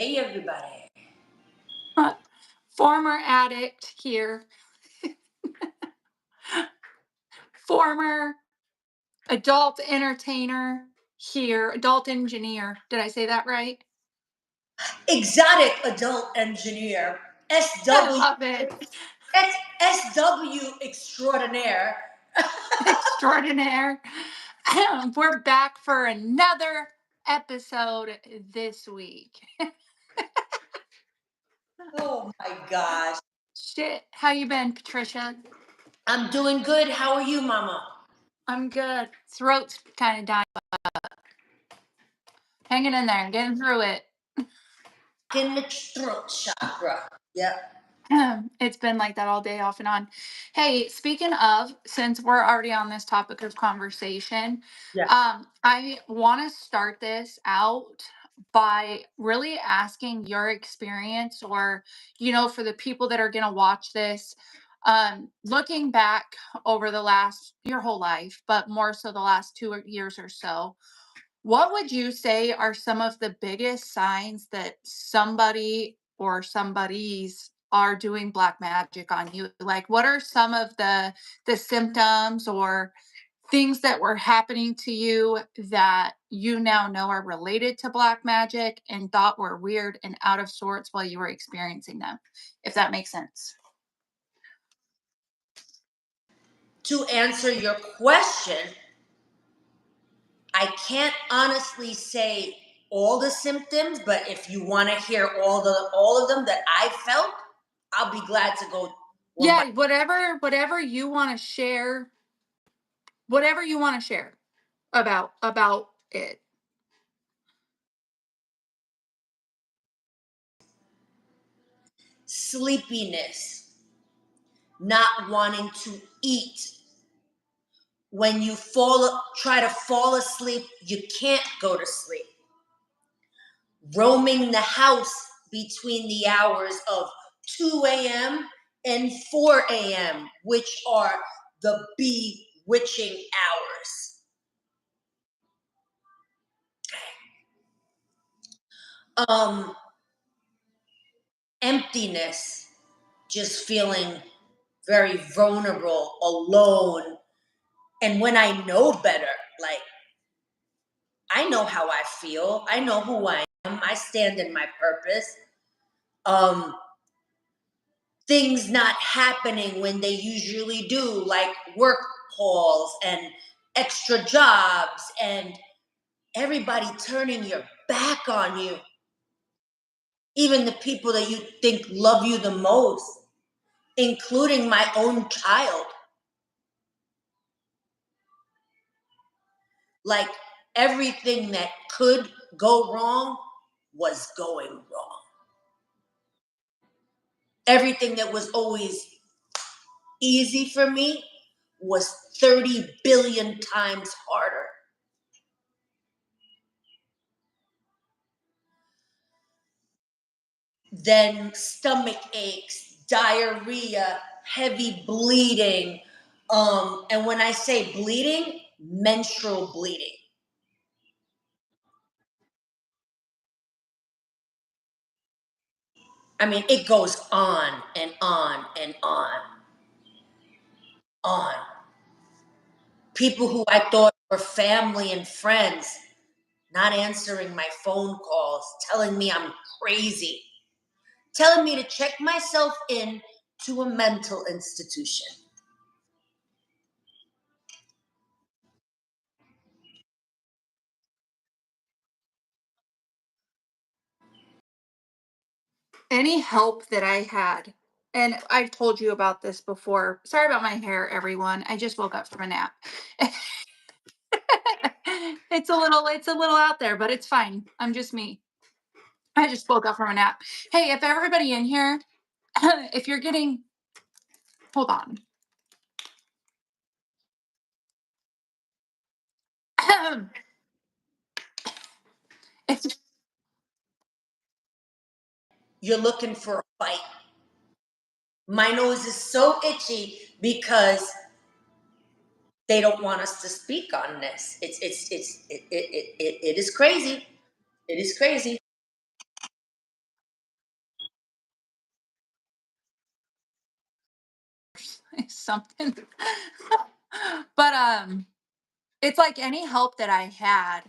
Hey, everybody. Former addict here, former adult entertainer here, adult engineer. Did I say that right? Exotic adult engineer, I SW, love it. SW extraordinaire. Extraordinaire. We're back for another episode this week. Oh my gosh. Shit, how you been, Patricia? I'm doing good. How are you, Mama? I'm good. Throat's kind of dying. Hanging in there, getting through it. In the throat chakra. Yep. It's been like that all day, off and on. Hey, speaking of, since we're already on this topic of conversation, Yeah. I want to start this out by really asking your experience, or, for the people that are going to watch this, looking back over your whole life, but more so the last 2 years or so, what would you say are some of the biggest signs that somebody or somebodies are doing black magic on you? Like, what are some of the symptoms or things that were happening to you that you now know are related to black magic and thought were weird and out of sorts while you were experiencing them? If that makes sense. To answer your question, I can't honestly say all the symptoms, but if you want to hear all of them that I felt, I'll be glad to go one by Yeah, whatever you want to share, whatever you want to share about it. sleepiness, not wanting to eat. When you try to fall asleep, you can't go to sleep. Roaming the house between the hours of 2 a.m. and 4 a.m., which are the bewitching hours. Um, Emptiness, just feeling very vulnerable, alone. And when I know better, like, I know how I feel. I know who I am. I stand in my purpose. Um, Things not happening when they usually do, like work calls and extra jobs, and everybody turning your back on you. Even the people that you think love you the most, including my own child. Like, everything that could go wrong was going wrong. Everything that was always easy for me was 30 billion times harder. Then stomach aches, diarrhea, heavy bleeding. And when I say bleeding, menstrual bleeding. I mean, it goes on and on and on. People who I thought were family and friends not answering my phone calls, telling me I'm crazy, telling me to check myself in to a mental institution. Any help that I had, and I've told you about this before. Sorry about my hair, everyone. I just woke up from a nap. It's a little out there, but it's fine. I'm just me. I just woke up from a nap. Hey, if everybody in here, if you're getting, hold on. If You're looking for a fight. My nose is so itchy because they don't want us to speak on this. It is crazy. It is crazy. something. But it's like any help that I had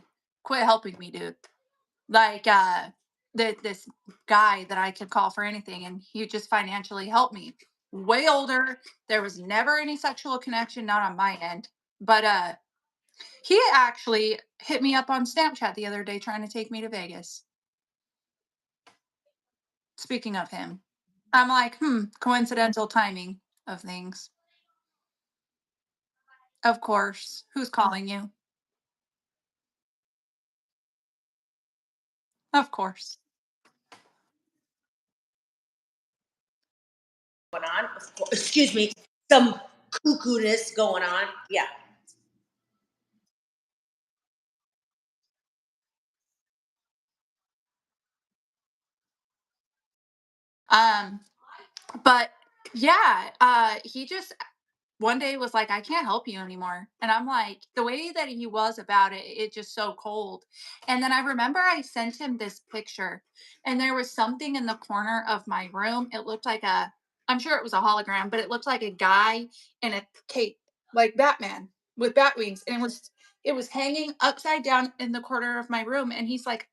quit helping me, dude. Like this guy that I could call for anything and he just financially helped me. Way older. There was never any sexual connection, not on my end. But he actually hit me up on Snapchat the other day trying to take me to Vegas. Speaking of him, I'm like, coincidental timing of things. Of course. Who's calling you? Of course. Going on. Excuse me. Some cuckoo-ness going on. Yeah. Um, but yeah, he just one day was like, I can't help you anymore. And I'm like, the way that he was about it, it just so cold. And then I remember I sent him this picture, and there was something in the corner of my room. It looked like I'm sure it was a hologram, but it looked like a guy in a cape, like Batman with bat wings. And it was hanging upside down in the corner of my room. And he's like,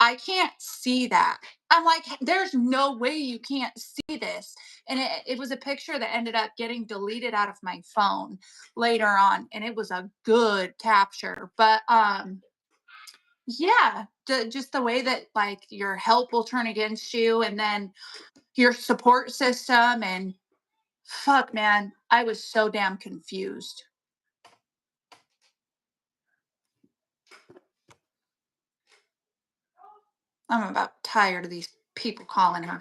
I can't see that. I'm like, there's no way you can't see this. And it was a picture that ended up getting deleted out of my phone later on. And it was a good capture. But yeah, just the way that like your help will turn against you and then your support system. And fuck, man, I was so damn confused. I'm about tired of these people calling her.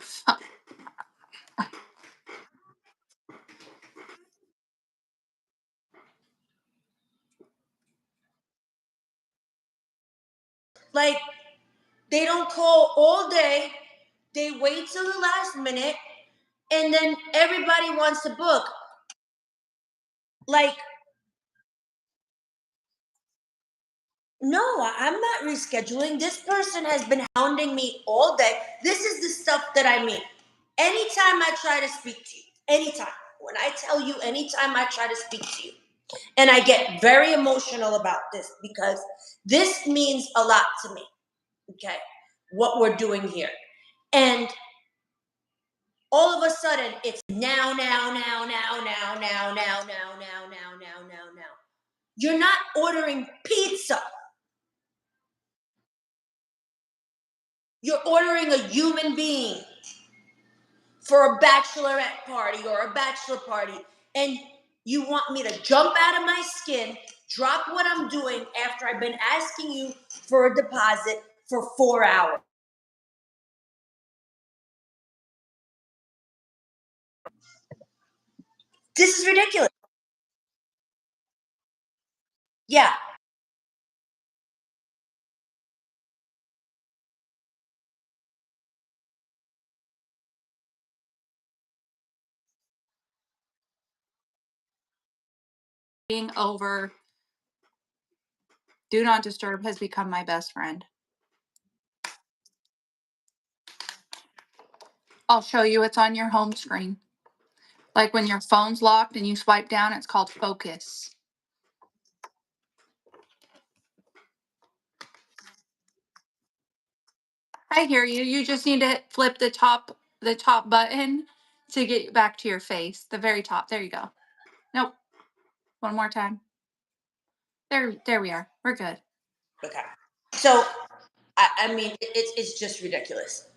Like, they don't call all day. They wait till the last minute, and then everybody wants to book. Like, no, I'm not rescheduling. This person has been hounding me all day. This is the stuff that I mean. Anytime I try to speak to you, anytime, when I tell you, anytime I try to speak to you, and I get very emotional about this because this means a lot to me, okay? What we're doing here. And all of a sudden, it's now, now, now, now, now, now, now, now, now, now, now, now, now. You're not ordering pizza. You're ordering a human being for a bachelorette party or a bachelor party. And you want me to jump out of my skin, drop what I'm doing after I've been asking you for a deposit for 4 hours. This is ridiculous. Yeah. Being over Do Not Disturb has become my best friend. I'll show you, it's on your home screen. Like when your phone's locked and you swipe down, it's called focus. I hear you. You just need to flip the top button to get back to your face. The very top. There you go. Nope. One more time. There we are. We're good. Okay. So, I mean, it's just ridiculous.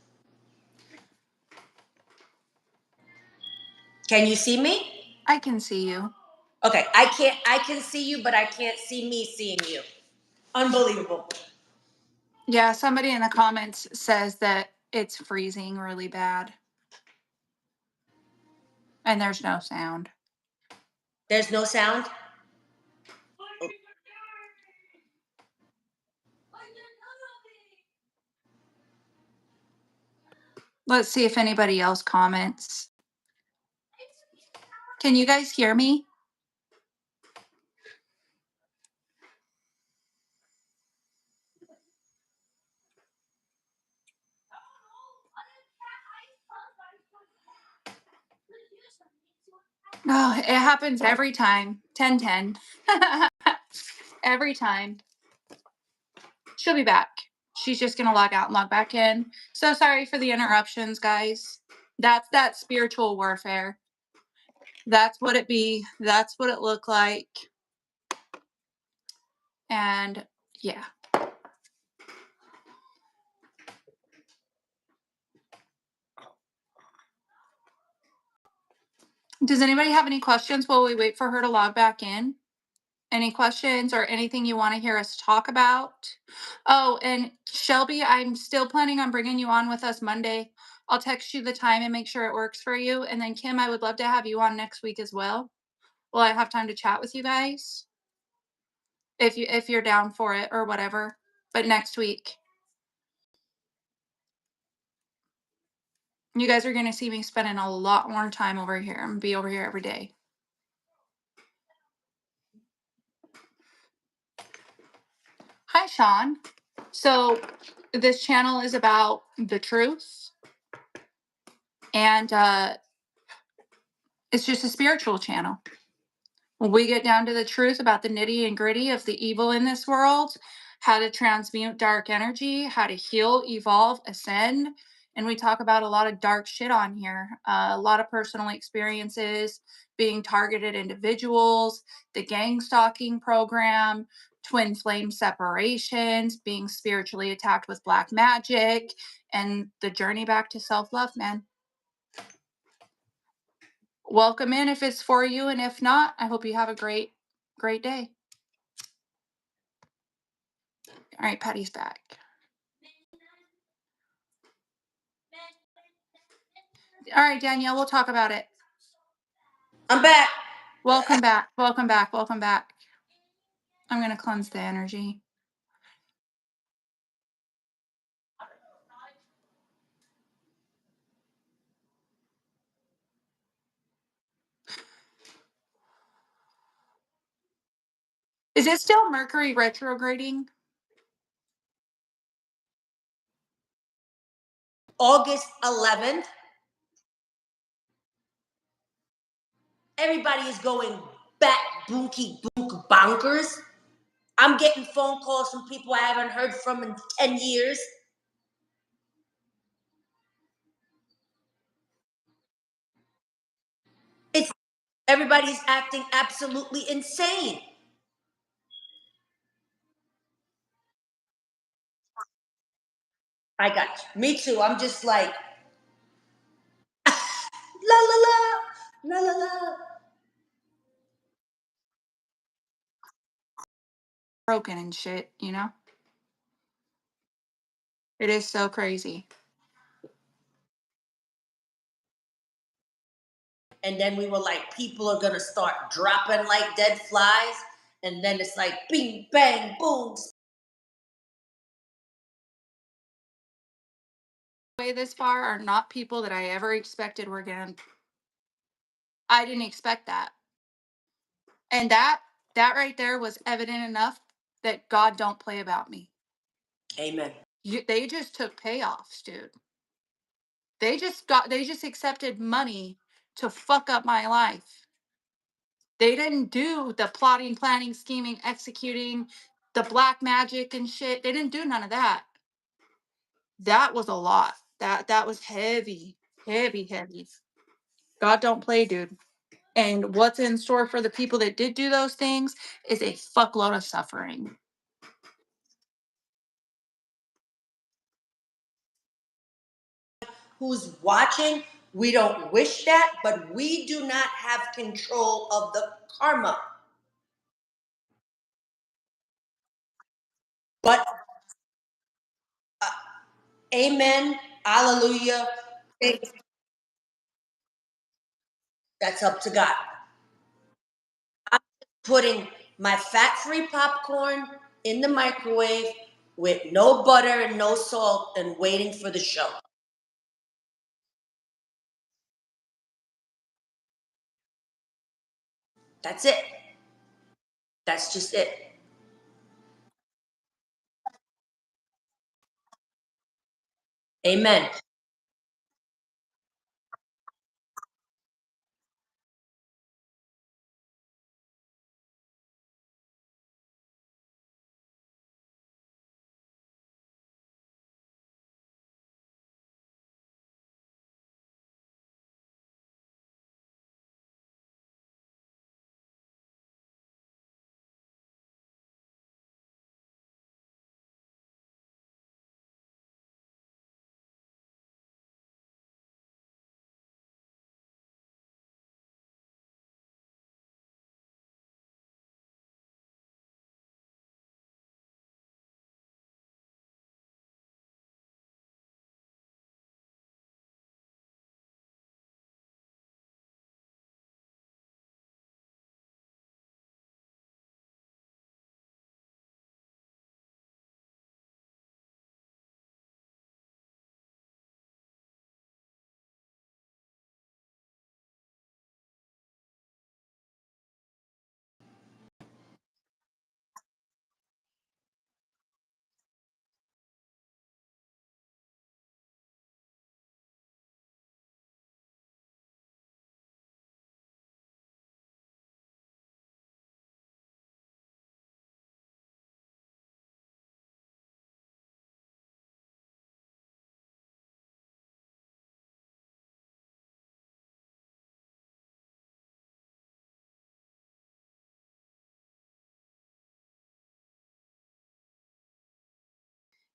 Can you see me? I can see you. Okay. I can see you, but I can't see me seeing you. Unbelievable. Yeah, somebody in the comments says that it's freezing really bad and there's no sound. There's no sound. Let's see if anybody else comments. Can you guys hear me? Oh, it happens every time. 10-10. Every time. She'll be back. She's just gonna log out and log back in. So sorry for the interruptions, guys. That's that spiritual warfare. That's what it be. That's what it look like. And yeah. Does anybody have any questions while we wait for her to log back in? Any questions or anything you want to hear us talk about? Oh, and Shelby, I'm still planning on bringing you on with us Monday. I'll text you the time and make sure it works for you. And then Kim, I would love to have you on next week as well. Will I have time to chat with you guys? If you're down for it or whatever. But next week. You guys are gonna see me spending a lot more time over here and be over here every day. Hi, Sean. So this channel is about the truth, and it's just a spiritual channel. When we get down to the truth about the nitty and gritty of the evil in this world, how to transmute dark energy, how to heal, evolve, ascend. And we talk about a lot of dark shit on here, a lot of personal experiences, being targeted individuals, the gang stalking program, twin flame separations, being spiritually attacked with black magic, and the journey back to self love, man. Welcome in if it's for you, and if not, I hope you have a great day. All right, Patty's back. All right, Danielle, we'll talk about it. I'm back. Welcome back. Welcome back. Welcome back. I'm going to cleanse the energy. Is it still Mercury retrograding? August 11th. Everybody is going back boonky boonk bonkers. I'm getting phone calls from people I haven't heard from in 10 years. It's everybody's acting absolutely insane. I got you. Me too. I'm just like la la la la la la. Broken and shit, you know? It is so crazy. And then we were like, people are gonna start dropping like dead flies, and then it's like bing bang boom. Way this far are not people that I ever expected were going to. I didn't expect that. And that right there was evident enough that God don't play about me. Amen. They just took payoffs, dude. They just accepted money to fuck up my life. They didn't do the plotting, planning, scheming, executing, the black magic and shit. They didn't do none of that. That was a lot. That was heavy, heavy, heavy. God don't play, dude. And what's in store for the people that did do those things is a fuckload of suffering. Who's watching, we don't wish that, but we do not have control of the karma. But amen, hallelujah. That's up to God. I'm putting my fat-free popcorn in the microwave with no butter and no salt and waiting for the show. That's it. That's just it. Amen.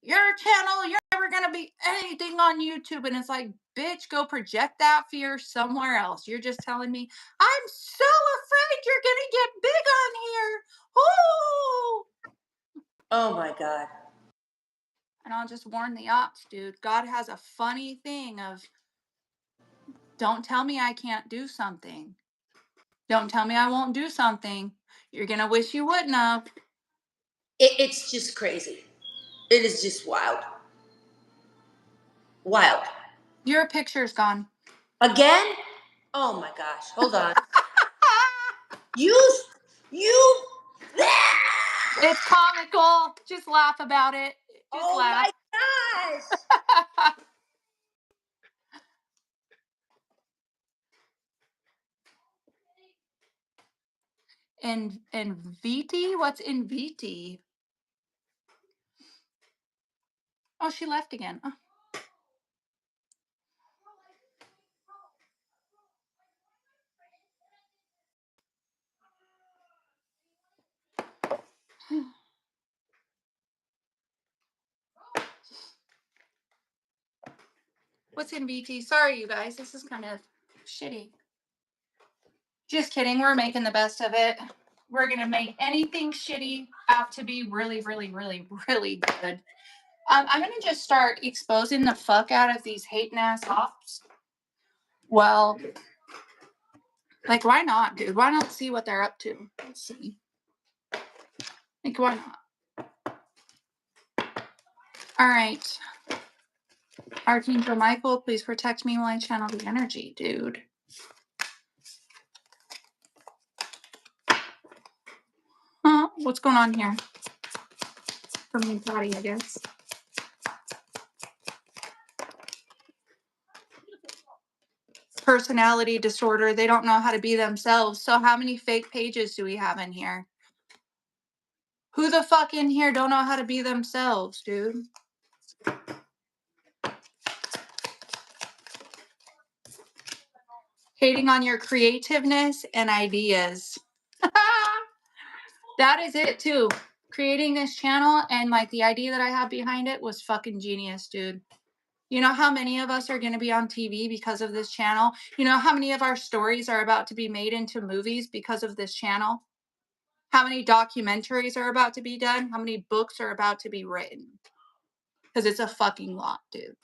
your channel, you're never going to be anything on YouTube. And it's like, bitch, go project that fear somewhere else. You're just telling me, I'm so afraid you're going to get big on here. Oh, Oh my God. and I'll just warn the ops, dude. God has a funny thing of don't tell me I can't do something. Don't tell me I won't do something. You're going to wish you wouldn't have. It's just crazy. It is just wild. Wild. Your picture's gone. Again? Oh my gosh. Hold on. You, you. It's comical. Just laugh about it. Just Oh laugh. my gosh. And VT? What's in VT? Oh, she left again. Oh. What's in VT? Sorry, you guys. This is kind of shitty. Just kidding. We're making the best of it. We're going to make anything shitty out to be really, really, really, really good. I'm going to just start exposing the fuck out of these hating ass ops. Well, like, why not, dude? Why not see what they're up to? Let's see. Like, why not? All right. Archangel Michael, please protect me while I channel the energy, dude. What's going on here? From me body, I guess. Personality disorder. They don't know how to be themselves. So how many fake pages do we have in here? Who the fuck in here don't know how to be themselves, dude? Hating on your creativeness and ideas. That is it too. Creating this channel and like the idea that I have behind it was fucking genius, dude. You know how many of us are going to be on TV because of this channel? You know how many of our stories are about to be made into movies because of this channel? How many documentaries are about to be done? How many books are about to be written? Because it's a fucking lot, dude.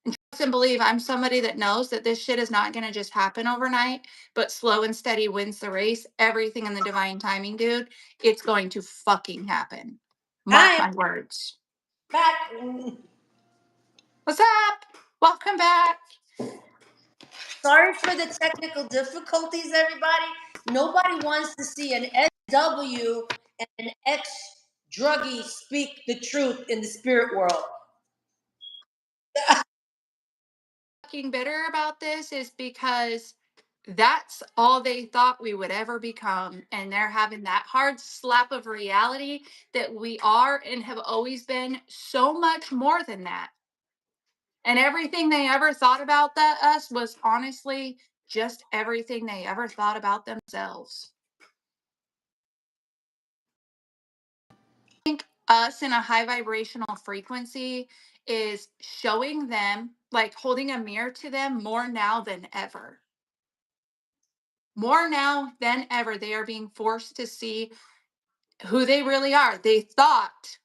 Trust and believe I'm somebody that knows that this shit is not going to just happen overnight, but slow and steady wins the race. Everything in the divine timing, dude. It's going to fucking happen. Mark I'm my words. back. What's up? Welcome back. Sorry for the technical difficulties, everybody. Nobody wants to see an SW and an ex druggie speak the truth in the spirit world. Fucking bitter about this is because that's all they thought we would ever become. And they're having that hard slap of reality that we are and have always been so much more than that. And everything they ever thought about that us was honestly just everything they ever thought about themselves. I think us in a high vibrational frequency is showing them, like holding a mirror to them more now than ever. More now than ever, they are being forced to see who they really are. They thought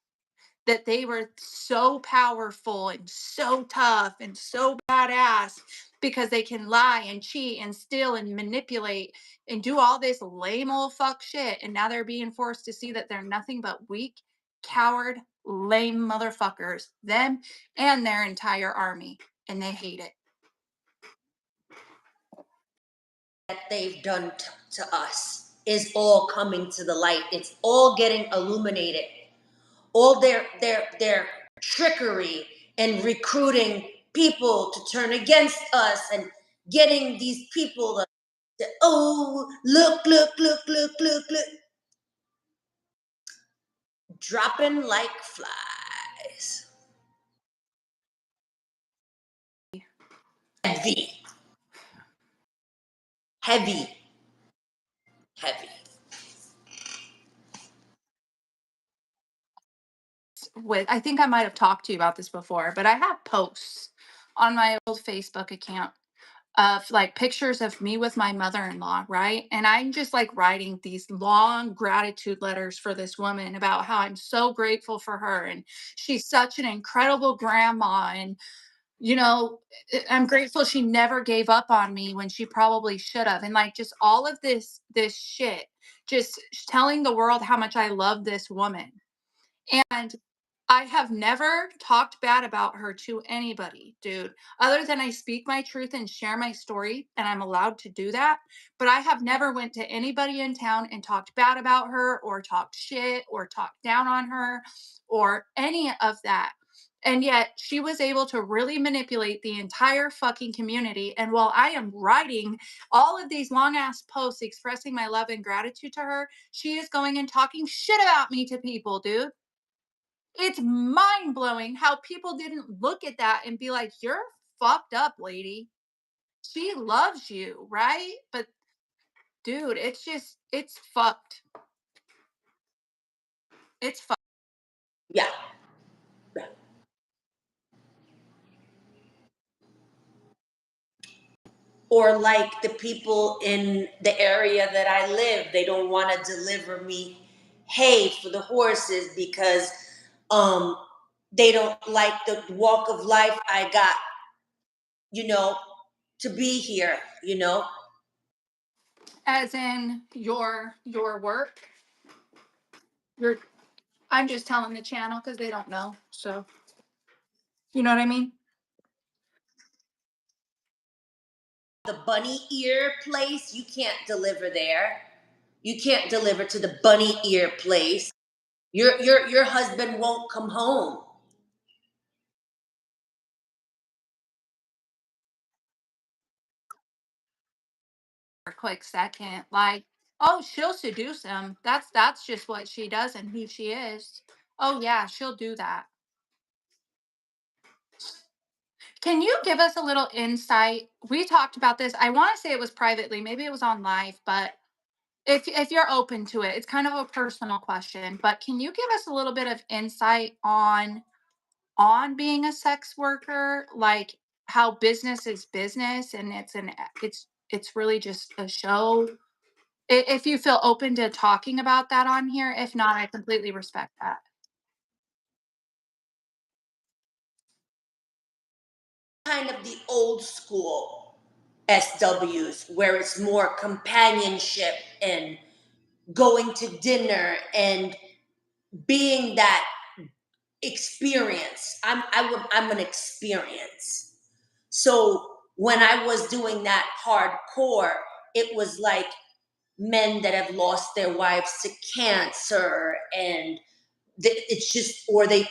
that they were so powerful and so tough and so badass because they can lie and cheat and steal and manipulate and do all this lame old fuck shit. And now they're being forced to see that they're nothing but weak, coward, lame motherfuckers, them and their entire army. And they hate it. That they've done to us is all coming to the light. It's all getting illuminated. All their trickery and recruiting people to turn against us and getting these people to oh look, dropping like flies. Heavy, heavy, heavy. with, I think I might have talked to you about this before, but I have posts on my old Facebook account of like pictures of me with my mother-in-law, right? And I'm just like writing these long gratitude letters for this woman about how I'm so grateful for her and she's such an incredible grandma. And you know, I'm grateful she never gave up on me when she probably should have. And like just all of this shit, just telling the world how much I love this woman. And I have never talked bad about her to anybody, dude, other than I speak my truth and share my story, and I'm allowed to do that. But I have never went to anybody in town and talked bad about her or talked shit or talked down on her or any of that. And yet she was able to really manipulate the entire fucking community. And while I am writing all of these long ass posts expressing my love and gratitude to her, she is going and talking shit about me to people, dude. It's mind blowing how people didn't look at that and be like, "You're fucked up, lady. She loves you, right?" But dude, it's just, it's fucked. It's fucked. Yeah. Yeah. Or like the people in the area that I live, they don't want to deliver me hay for the horses because um they don't like the walk of life I got, you know, to be here, you know. As in your work. Your I'm just telling the channel because they don't know. So you know what I mean? The bunny ear place, you can't deliver there. You can't deliver to the bunny ear place. Your husband won't come home. For a quick second. Like, oh, she'll seduce him. That's just what she does and who she is. Oh yeah, she'll do that. Can you give us a little insight? We talked about this. I want to say it was privately, maybe it was on live, but if you're open to it, it's kind of a personal question, but can you give us a little bit of insight on being a sex worker, like how business is business and it's really just a show? If you feel open to talking about that on here, if not, I completely respect that. Kind of the old school SWs where it's more companionship and going to dinner and being that experience. I'm an experience. So when I was doing that hardcore, it was like men that have lost their wives to cancer and it's just or they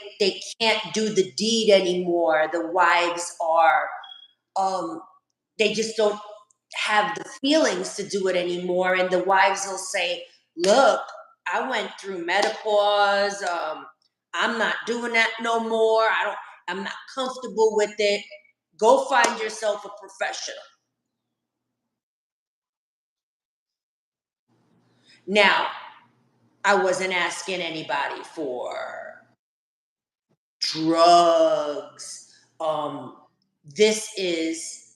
can't do the deed anymore. The wives are um they just don't have the feelings to do it anymore. And the wives will say, look, I went through menopause. I'm not doing that no more. I'm not comfortable with it. Go find yourself a professional. Now, I wasn't asking anybody for drugs. This is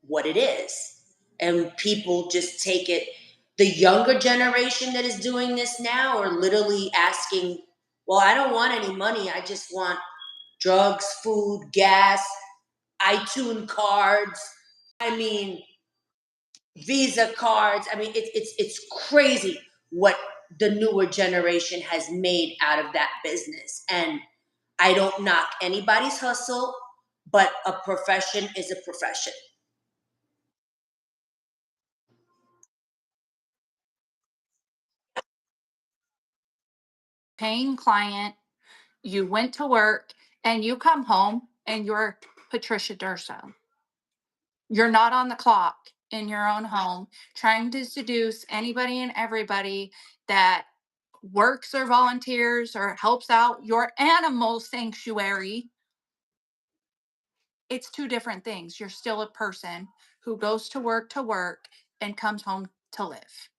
what it is. And people just take it. The younger generation that is doing this now are literally asking, well, I don't want any money. I just want drugs, food, gas, iTunes cards. I mean, Visa cards. I mean, it's crazy what the newer generation has made out of that business. And I don't knock anybody's hustle, but a profession is a profession. Paying client, you went to work, and you come home and you're Patricia Durso. You're not on the clock in your own home trying to seduce anybody and everybody that works or volunteers or helps out your animal sanctuary. It's two different things. You're still a person who goes to work and comes home to live.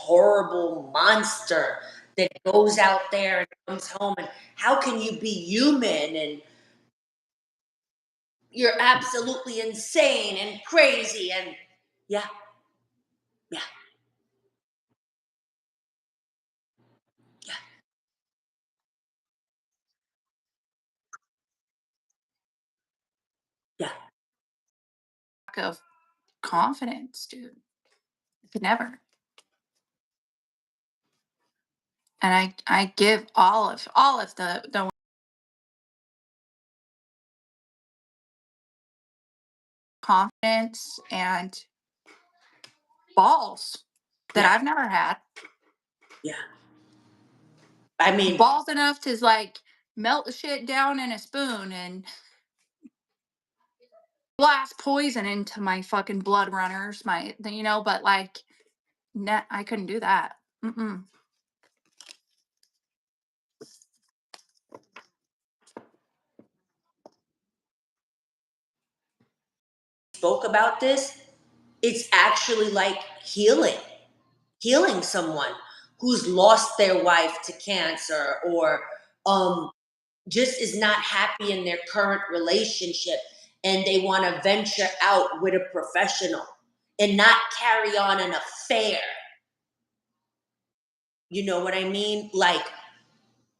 horrible monster that goes out there and comes home, and how can you be human, and you're absolutely insane and crazy, and yeah, yeah, yeah, yeah, Lack of confidence, dude. I could never. And I give all of the confidence and balls that yeah, I've never had. yeah. I mean, Balls enough to like melt the shit down in a spoon and blast poison into my fucking blood runners, but like, I couldn't do that. Mm-mm. spoke about this, it's actually like healing someone who's lost their wife to cancer, or um just is not happy in their current relationship, and they want to venture out with a professional and not carry on an affair. You know what I mean? Like,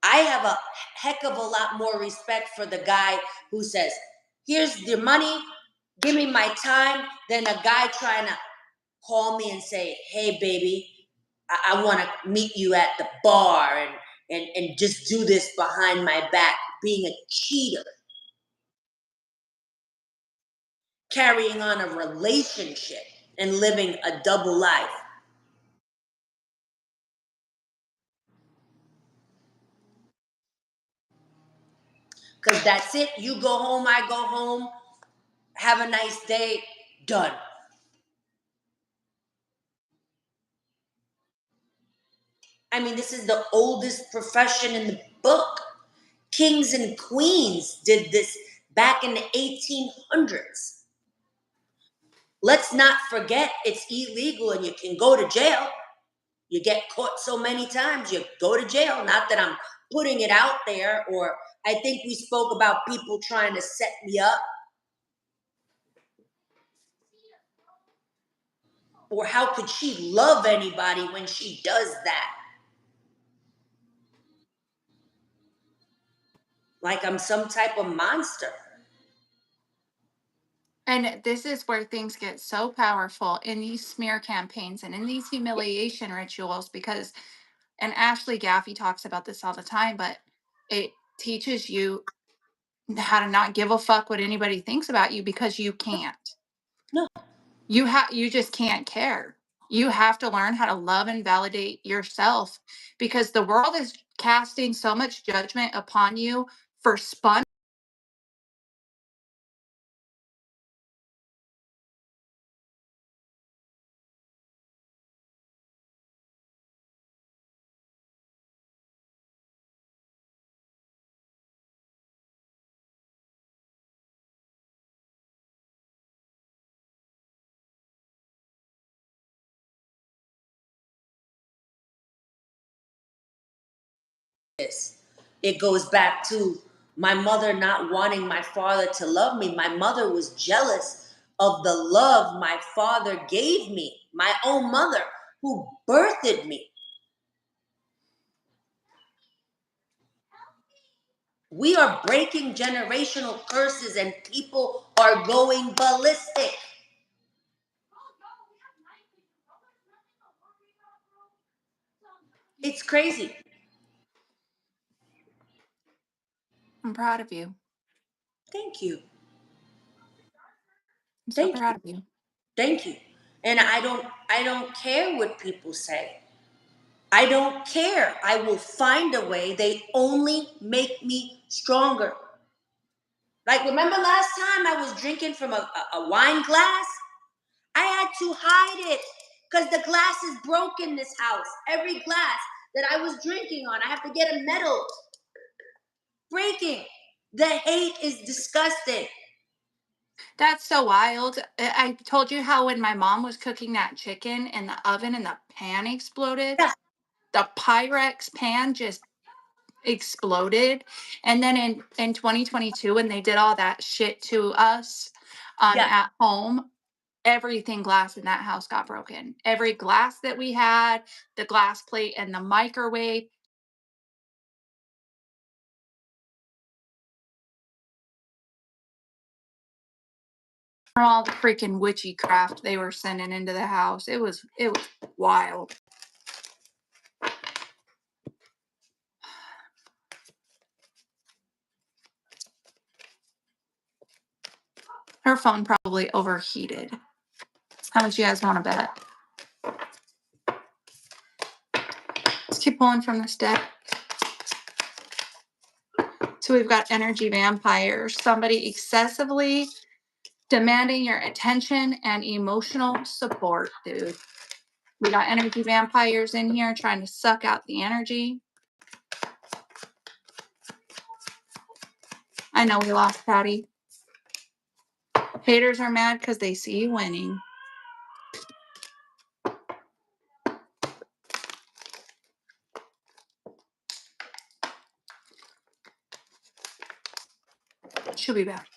I have a heck of a lot more respect for the guy who says, here's the money, give me my time, than a guy trying to call me and say, hey, baby, I want to meet you at the bar, and just do this behind my back, being a cheater, carrying on a relationship and living a double life. Because that's it. You go home, I go home, have a nice day, done. I mean, this is the oldest profession in the book. Kings and queens did this back in the 1800s. Let's not forget it's illegal and you can go to jail. You get caught so many times, you go to jail. Not that I'm putting it out there, or I think we spoke about people trying to set me up, or how could she love anybody when she does that? Like I'm some type of monster. And this is where things get so powerful in these smear campaigns and in these humiliation rituals because, and Ashley Gaffey talks about this all the time, but it teaches you how to not give a fuck what anybody thinks about you because you can't. No, You just can't care. You have to learn how to love and validate yourself because the world is casting so much judgment upon you for spun. this. It goes back to my mother not wanting my father to love me. My mother was jealous of the love my father gave me, my own mother who birthed me. We are breaking generational curses and people are going ballistic. It's crazy. I'm proud of you. Thank you. I'm so Thank proud you. of you. Thank you. And I don't care what people say. I don't care. I will find a way. They only make me stronger. Like, remember last time I was drinking from a wine glass? I had to hide it because the glass is broken in this house. Every glass that I was drinking on, I have to get a metal breaking. The hate is disgusting. That's so wild. I told you how when my mom was cooking that chicken in the oven and the pan exploded? Yeah, The Pyrex pan just exploded. And then in 2022, when they did all that shit to us yeah. at home, everything glass in that house got broken. Every glass that we had, the glass plate and the microwave, from all the freaking witchy craft they were sending into the house. It was wild. Her phone probably overheated. How much you guys want to bet? Let's keep pulling from this deck. So we've got energy vampires, somebody excessively demanding your attention and emotional support, dude. We got energy vampires in here trying to suck out the energy. I know we lost Patty. Haters are mad because they see you winning. She'll be back.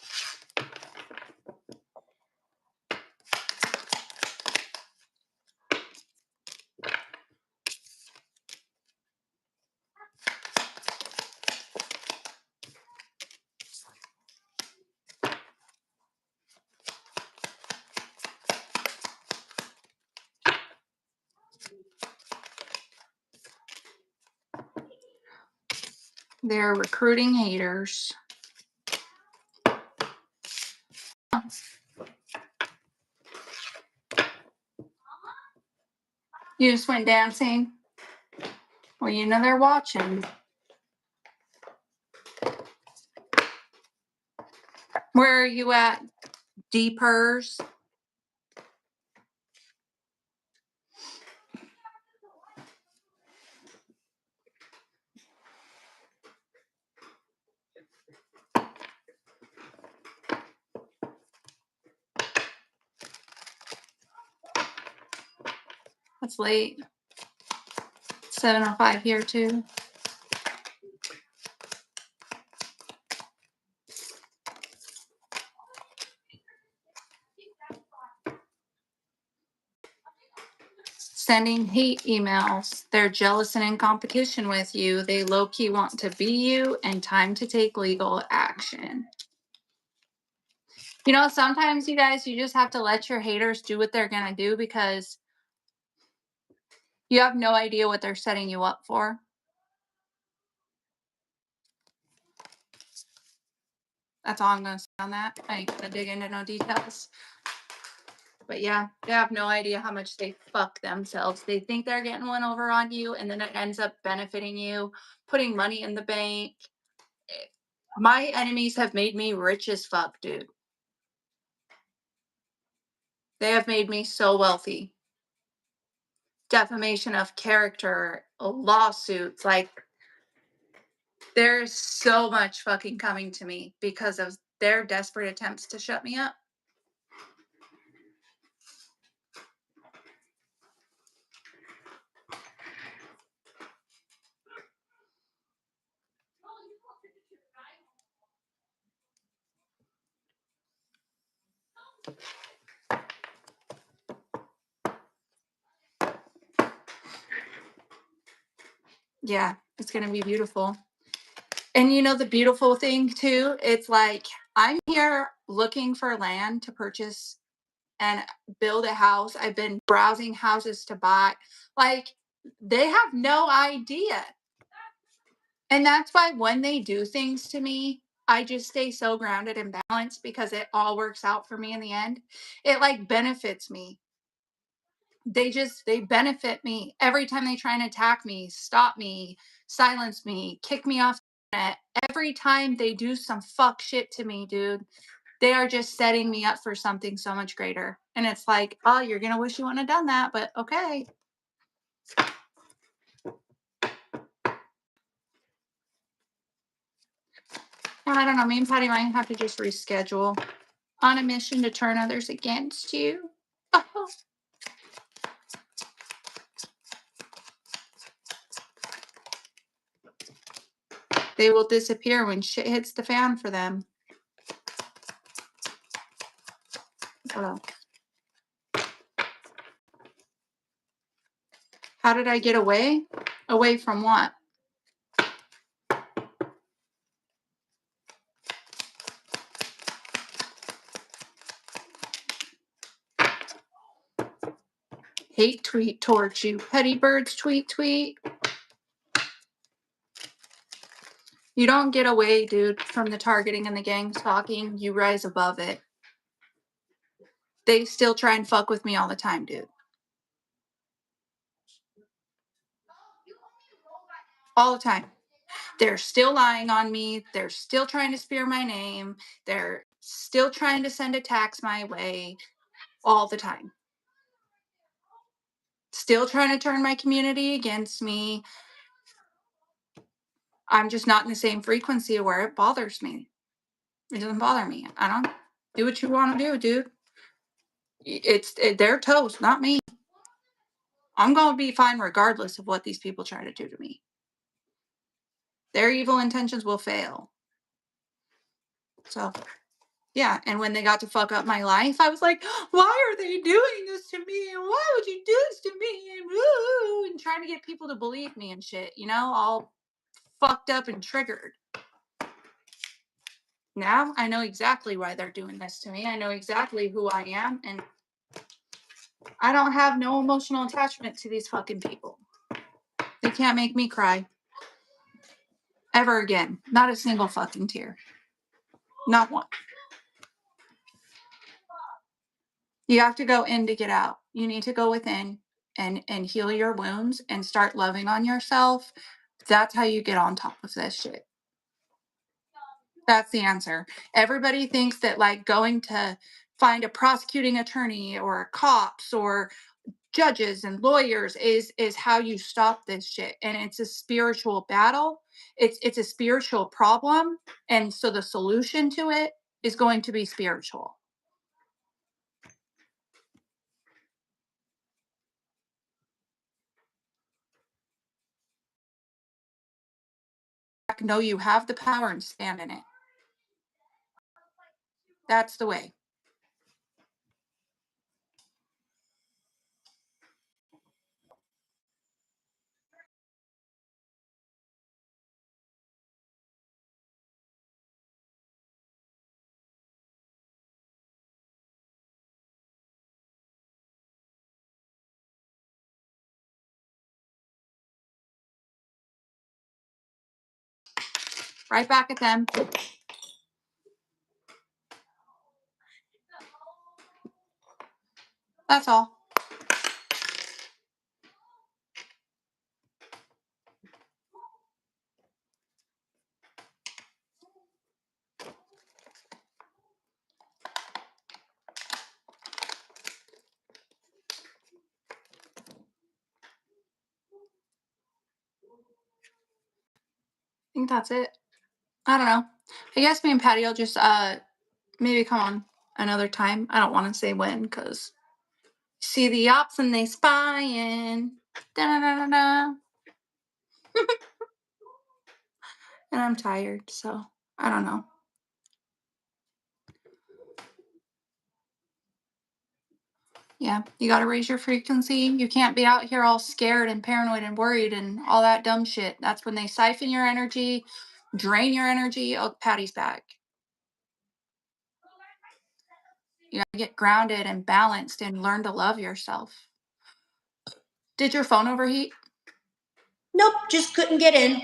They're recruiting haters. You just went dancing? Well, you know they're watching. Where are you at, Deepers? That's late. 7:05 here too. Sending hate emails. They're jealous and in competition with you. They low key want to be you, and time to take legal action. You know, sometimes you guys, you just have to let your haters do what they're going to do because you have no idea what they're setting you up for. That's all I'm going to say on that. I ain't going to dig into no details. But yeah, they have no idea how much they fuck themselves. They think they're getting one over on you, and then it ends up benefiting you, putting money in the bank. My enemies have made me rich as fuck, dude. They have made me so wealthy. Defamation of character, lawsuits, like there's so much fucking coming to me because of their desperate attempts to shut me up. Yeah, it's going to be beautiful. And you know, the beautiful thing too, it's like I'm here looking for land to purchase and build a house. I've been browsing houses to buy. Like, they have no idea. And that's why when they do things to me, I just stay so grounded and balanced because it all works out for me in the end. It like benefits me. They benefit me every time they try and attack me, stop me, silence me, kick me off the internet. Every time they do some fuck shit to me, dude, they are just setting me up for something so much greater. And it's like, oh, you're gonna wish you wouldn't have done that, but okay. I don't know. Me and Patty might have to just reschedule. On a mission to turn others against you. Oh, they will disappear when shit hits the fan for them. Oh. How did I get away? Away from what? Hate tweet towards you. Petty birds tweet tweet. You don't get away, dude, from the targeting and the gang stalking. You rise above it. They still try and fuck with me all the time, dude. All the time. They're still lying on me. They're still trying to spear my name. They're still trying to send attacks my way all the time. Still trying to turn my community against me. I'm just not in the same frequency where it bothers me. It doesn't bother me. I don't do what you want to do, dude. It's their toast, not me. I'm going to be fine regardless of what these people try to do to me. Their evil intentions will fail. So, yeah. And when they got to fuck up my life, I was like, why are they doing this to me? And why would you do this to me? And, woo, and trying to get people to believe me and shit, all fucked up and triggered. Now I know exactly why they're doing this to me. I know exactly who I am. And I don't have no emotional attachment to these fucking people. They can't make me cry. Ever again. Not a single fucking tear. Not one. You have to go in to get out. You need to go within and heal your wounds and start loving on yourself. That's how you get on top of this shit. That's the answer. Everybody thinks that like going to find a prosecuting attorney or cops or judges and lawyers is how you stop this shit, and it's a spiritual battle. It's a spiritual problem, and so the solution to it is going to be spiritual. Know you have the power and stand in it. That's the way. Right back at them. That's all. I think that's it. I don't know. I guess me and Patty will just maybe come on another time. I don't want to say when because see the ops and they spying. Da-da-da-da-da. And I'm tired, so I don't know. Yeah, you got to raise your frequency. You can't be out here all scared and paranoid and worried and all that dumb shit. That's when they siphon your energy, drain your energy. Oh, Patty's back. You got to get grounded and balanced and learn to love yourself. Did your phone overheat? Nope, just couldn't get in.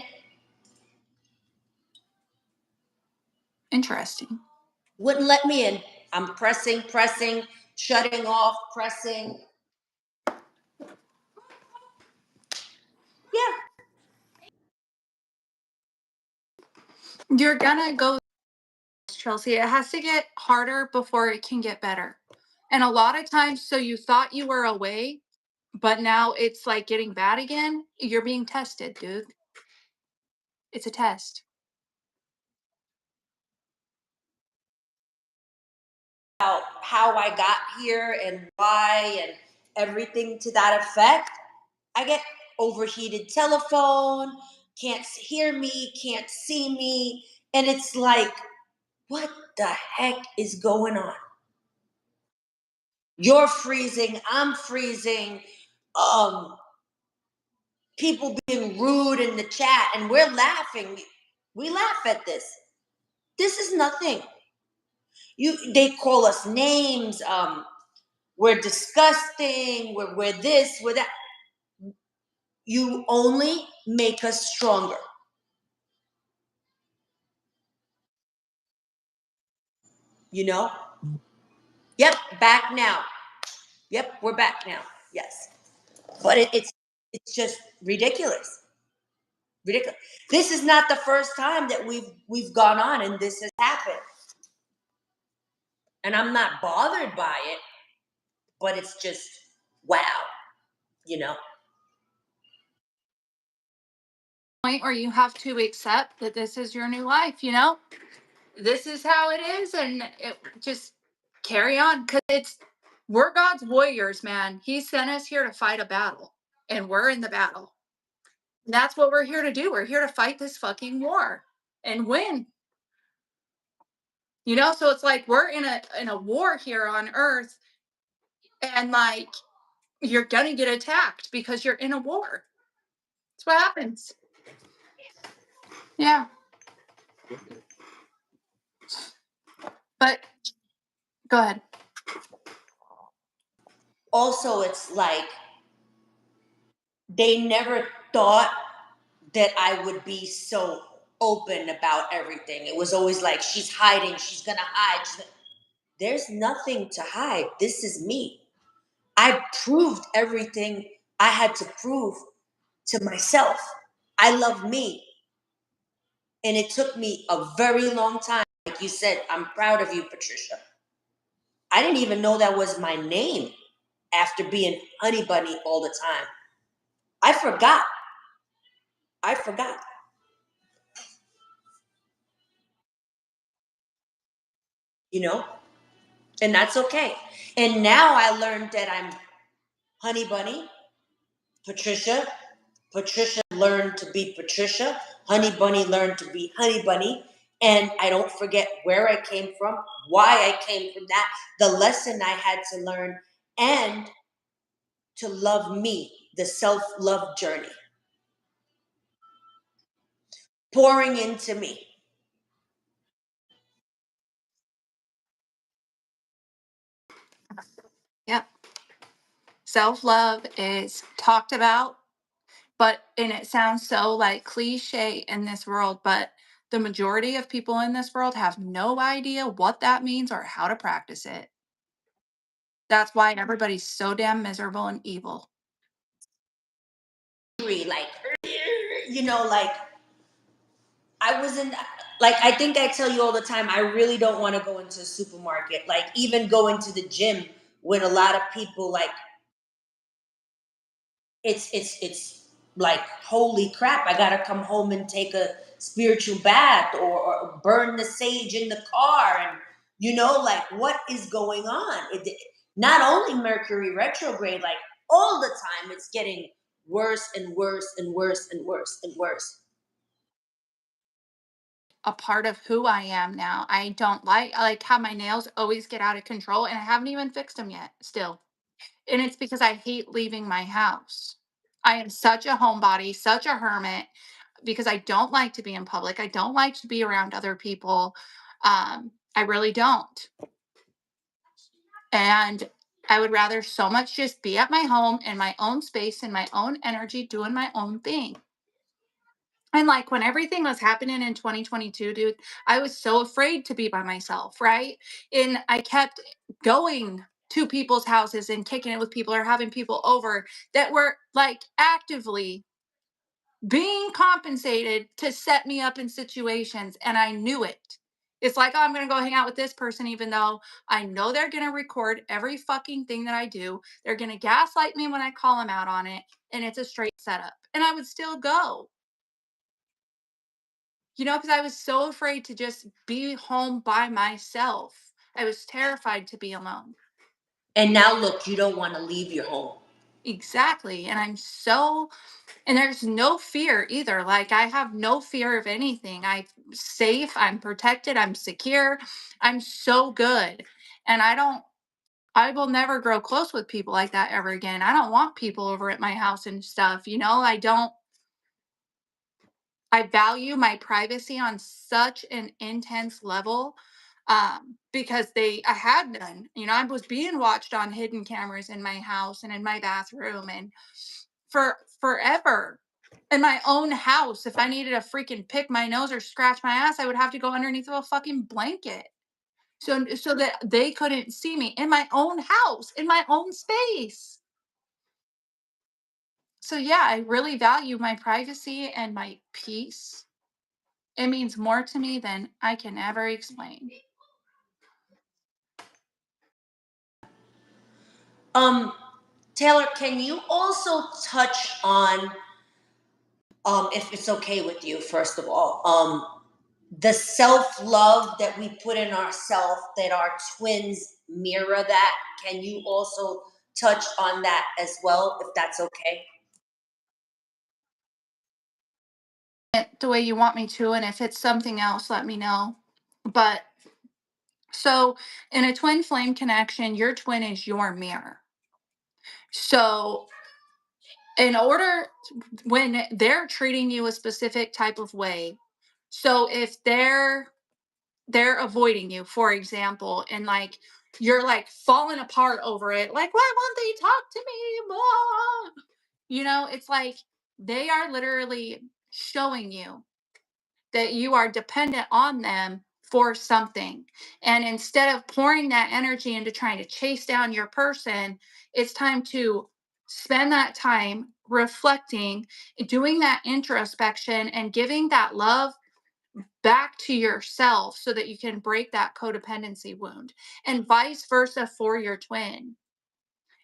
Interesting. Wouldn't let me in. I'm pressing, shutting off, pressing. Yeah. You're gonna go, Chelsea. It has to get harder before it can get better. And a lot of times, so you thought you were away, but now it's like getting bad again. You're being tested, dude. It's a test. about how I got here and why and everything to that effect, I get overheated telephone, can't hear me, can't see me. And it's like, what the heck is going on? You're freezing, I'm freezing. Um, People being rude in the chat, and we're laughing. We laugh at this. This is nothing. They call us names. We're disgusting. We're this. We're that. You only make us stronger. You know. Yep. Back now. Yep. We're back now. Yes. But it's just ridiculous. Ridiculous. This is not the first time that we've gone on and this has happened. And I'm not bothered by it, but it's just wow. You know. Point where you have to accept that this is your new life, this is how it is, and it just carry on because we're God's warriors, man. He sent us here to fight a battle, and we're in the battle. And that's what we're here to do. We're here to fight this fucking war and win. So it's like we're in a war here on earth, and like you're gonna get attacked because you're in a war. That's what happens. Yeah. But go ahead. Also, it's like they never thought that I would be so open about everything. It was always like, she's hiding, she's gonna hide. There's nothing to hide. This is me. I proved everything I had to prove to myself. I love me. And it took me a very long time. Like you said, I'm proud of you, Patricia. I didn't even know that was my name after being Honey Bunny all the time. I forgot. I forgot. You know? And that's okay. And now I learned that I'm Honey Bunny, Patricia. Patricia learned to be Patricia. Honey Bunny learned to be Honey Bunny. And I don't forget where I came from, why I came from that, the lesson I had to learn, and to love me, the self love journey, pouring into me. Yep. Self love is talked about, and it sounds so like cliche in this world, but the majority of people in this world have no idea what that means or how to practice it. That's why everybody's so damn miserable and evil. Like, like I wasn't like, I think I tell you all the time, I really don't want to go into a supermarket. Like, even going to the gym when a lot of people like, it's like, holy crap, I gotta come home and take a spiritual bath, or burn the sage in the car. And like, what is going on? Not only Mercury retrograde, like all the time it's getting worse and worse and worse and worse and worse. A part of who I am now. I like how my nails always get out of control and I haven't even fixed them yet still. And it's because I hate leaving my house. I am such a homebody, such a hermit because I don't like to be in public. I don't like to be around other people. I really don't. And I would rather so much just be at my home in my own space, in my own energy, doing my own thing. And like when everything was happening in 2022, dude, I was so afraid to be by myself, right? And I kept going to people's houses and kicking it with people or having people over that were like actively being compensated to set me up in situations. And I knew it. It's like, oh, I'm going to go hang out with this person, even though I know they're going to record every fucking thing that I do. They're going to gaslight me when I call them out on it. And it's a straight setup. And I would still go. Because I was so afraid to just be home by myself. I was terrified to be alone. And now look, you don't want to leave your home. Exactly. And and there's no fear either. Like, I have no fear of anything. I'm safe, I'm protected, I'm secure, I'm so good. And I will never grow close with people like that ever again. I don't want people over at my house and stuff. I don't, I value my privacy on such an intense level, because I had none. I was being watched on hidden cameras in my house and in my bathroom and for forever. In my own house, if I needed to freaking pick my nose or scratch my ass, I would have to go underneath of a fucking blanket. So that they couldn't see me in my own house, in my own space. So yeah, I really value my privacy and my peace. It means more to me than I can ever explain. Um, Taylor, can you also touch on, if it's okay with you, first of all, the self-love that we put in ourselves, that our twins mirror that? Can you also touch on that as well, if that's okay? The way you want me to, and if it's something else, let me know. But so in a twin flame connection, your twin is your mirror. So in order when they're treating you a specific type of way, so if they're avoiding you, for example, and like you're like falling apart over it, like, why won't they talk to me more? It's like they are literally showing you that you are dependent on them for something. And instead of pouring that energy into trying to chase down your person, it's time to spend that time reflecting, doing that introspection, and giving that love back to yourself so that you can break that codependency wound, and vice versa for your twin.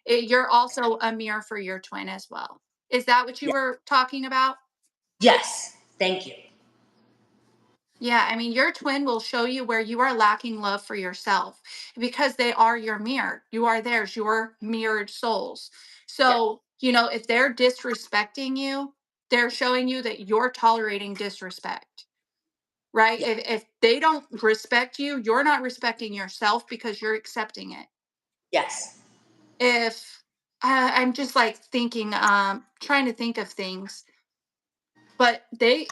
You're also a mirror for your twin as well. Is that what you Yeah. were talking about? Yes, thank you. Yeah, I mean, your twin will show you where you are lacking love for yourself because they are your mirror. You are theirs, your mirrored souls. Yeah. So, if they're disrespecting you, they're showing you that you're tolerating disrespect, right? Yeah. If they don't respect you, you're not respecting yourself because you're accepting it. Yes. If I'm just like thinking, trying to think of things, but they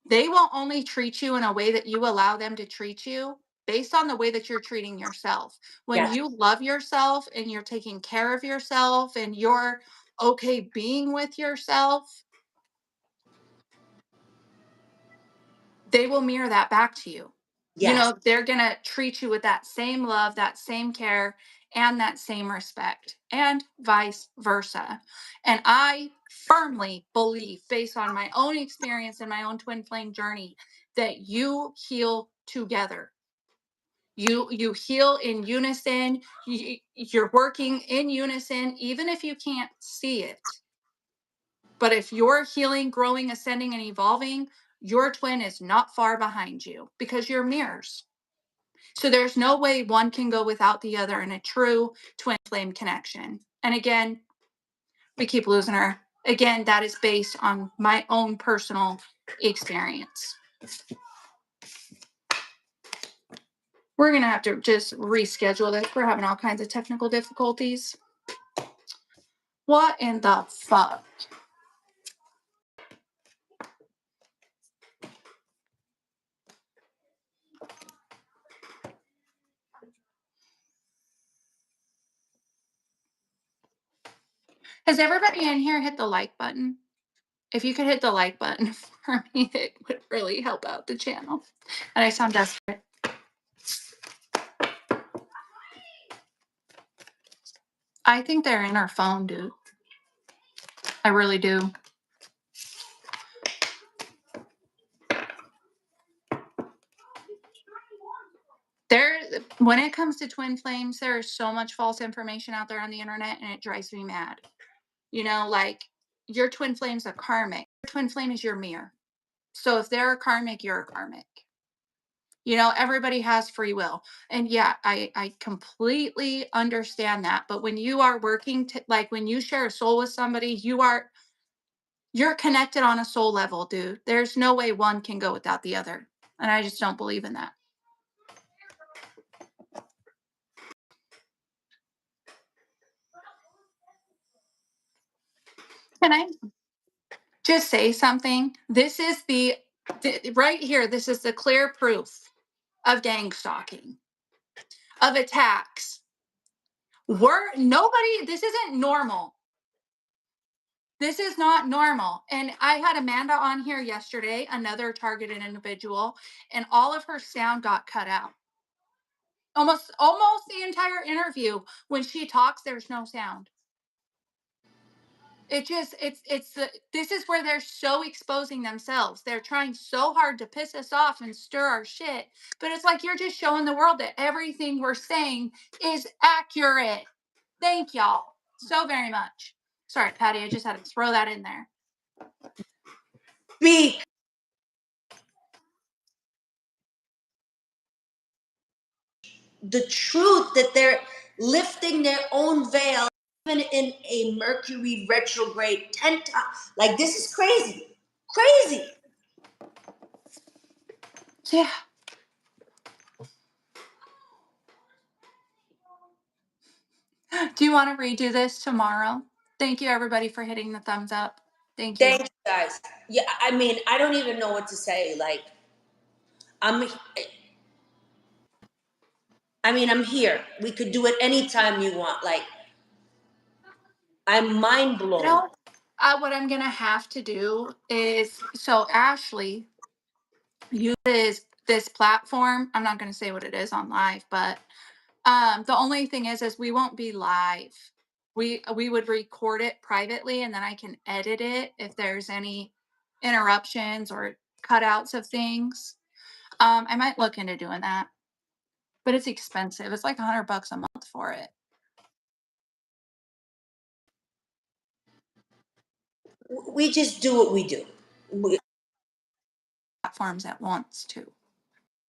will only treat you in a way that you allow them to treat you based on the way that you're treating yourself. When Yes. you love yourself and you're taking care of yourself and you're okay being with yourself, they will mirror that back to you. Yes. They're going to treat you with that same love, that same care, and that same respect, and vice versa. And I firmly believe, based on my own experience and my own twin flame journey, that you heal together. You heal in unison. You're working in unison, even if you can't see it. But if you're healing, growing, ascending, and evolving, your twin is not far behind you because you're mirrors. So there's no way one can go without the other in a true twin flame connection. And again, we keep losing her. Again, that is based on my own personal experience. We're going to have to just reschedule this. We're having all kinds of technical difficulties. What in the fuck? Has everybody in here hit the like button? If you could hit the like button for me, it would really help out the channel. And I sound desperate. I think they're in her phone, dude. I really do. There, when it comes to twin flames, there is so much false information out there on the internet, and it drives me mad. Like, your twin flame's a karmic. Your twin flame is your mirror. So if they're a karmic, you're a karmic. Everybody has free will. And yeah, I completely understand that. But when you are working to, like, when you share a soul with somebody, you're connected on a soul level, dude. There's no way one can go without the other. And I just don't believe in that. Can I just say something? This is right here. This is the clear proof of gang stalking, of attacks. This isn't normal. This is not normal. And I had Amanda on here yesterday, another targeted individual, and all of her sound got cut out. Almost the entire interview. When she talks, there's no sound. This is where they're so exposing themselves. They're trying so hard to piss us off and stir our shit. But it's like you're just showing the world that everything we're saying is accurate. Thank y'all so very much. Sorry, Patty, I just had to throw that in there. Be the truth that they're lifting their own veil, even in a Mercury retrograde 10 times. Like, this is crazy. Crazy. Yeah. Do you want to redo this tomorrow? Thank you, everybody, for hitting the thumbs up. Thank you. Thank you, guys. Yeah, I mean, I don't even know what to say. Like, I'm I'm here. We could do it anytime you want. Like, I'm mind You blown. know, what I'm going to have to do is so Ashley uses this platform. I'm not going to say what it is on live, but the only thing is we won't be live. We would record it privately, and then I can edit it if there's any interruptions or cutouts of things. I might look into doing that, but it's expensive. It's like $100 a month for it. We just do what we do. Platforms at once too,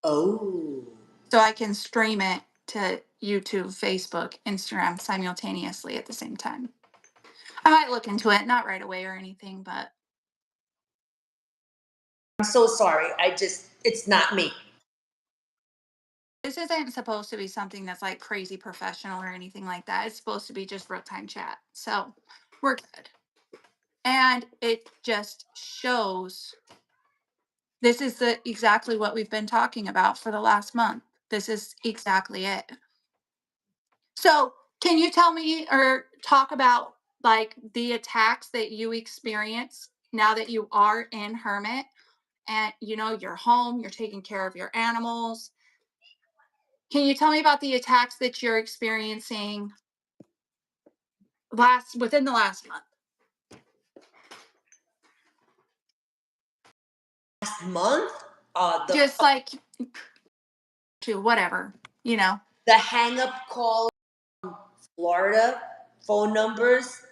Oh. so I can stream it to YouTube, Facebook, Instagram simultaneously at the same time. I might look into it, not right away or anything, but I'm so sorry. It's not me. this isn't supposed to be something that's like crazy professional or anything like that. It's supposed to be just real time chat. So we're good. And it just shows this is exactly what we've been talking about for the last month. This is exactly it. So can you tell me or talk about like the attacks that you experience now that you are in Hermit and you're home, you're taking care of your animals? Can you tell me about the attacks that you're experiencing within the last month? Last month, Just like to whatever, you know. the hang up call, Florida phone numbers,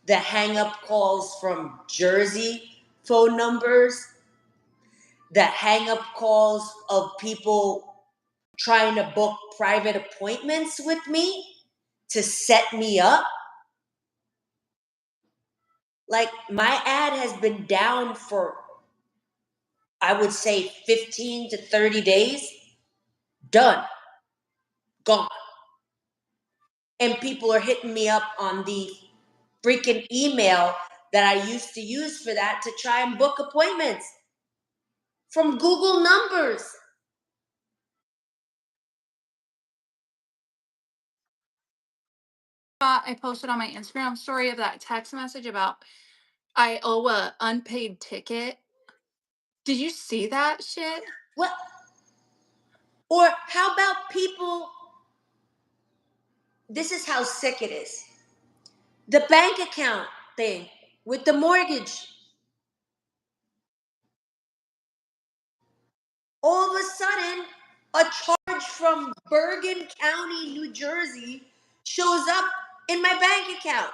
the hang up calls from Jersey phone numbers, the hang up calls of people trying to book private appointments with me to set me up. Like, my ad has been down for, I would say, 15 to 30 days. Done. Gone. And people are hitting me up on the freaking email that I used to use for that to try and book appointments from Google numbers. I posted on my Instagram story of that text message about I owe a unpaid ticket. Did you see that shit? What? Or how about people? This is how sick it is. The bank account thing with the mortgage. All of a sudden, a charge from Bergen County, New Jersey shows up in my bank account.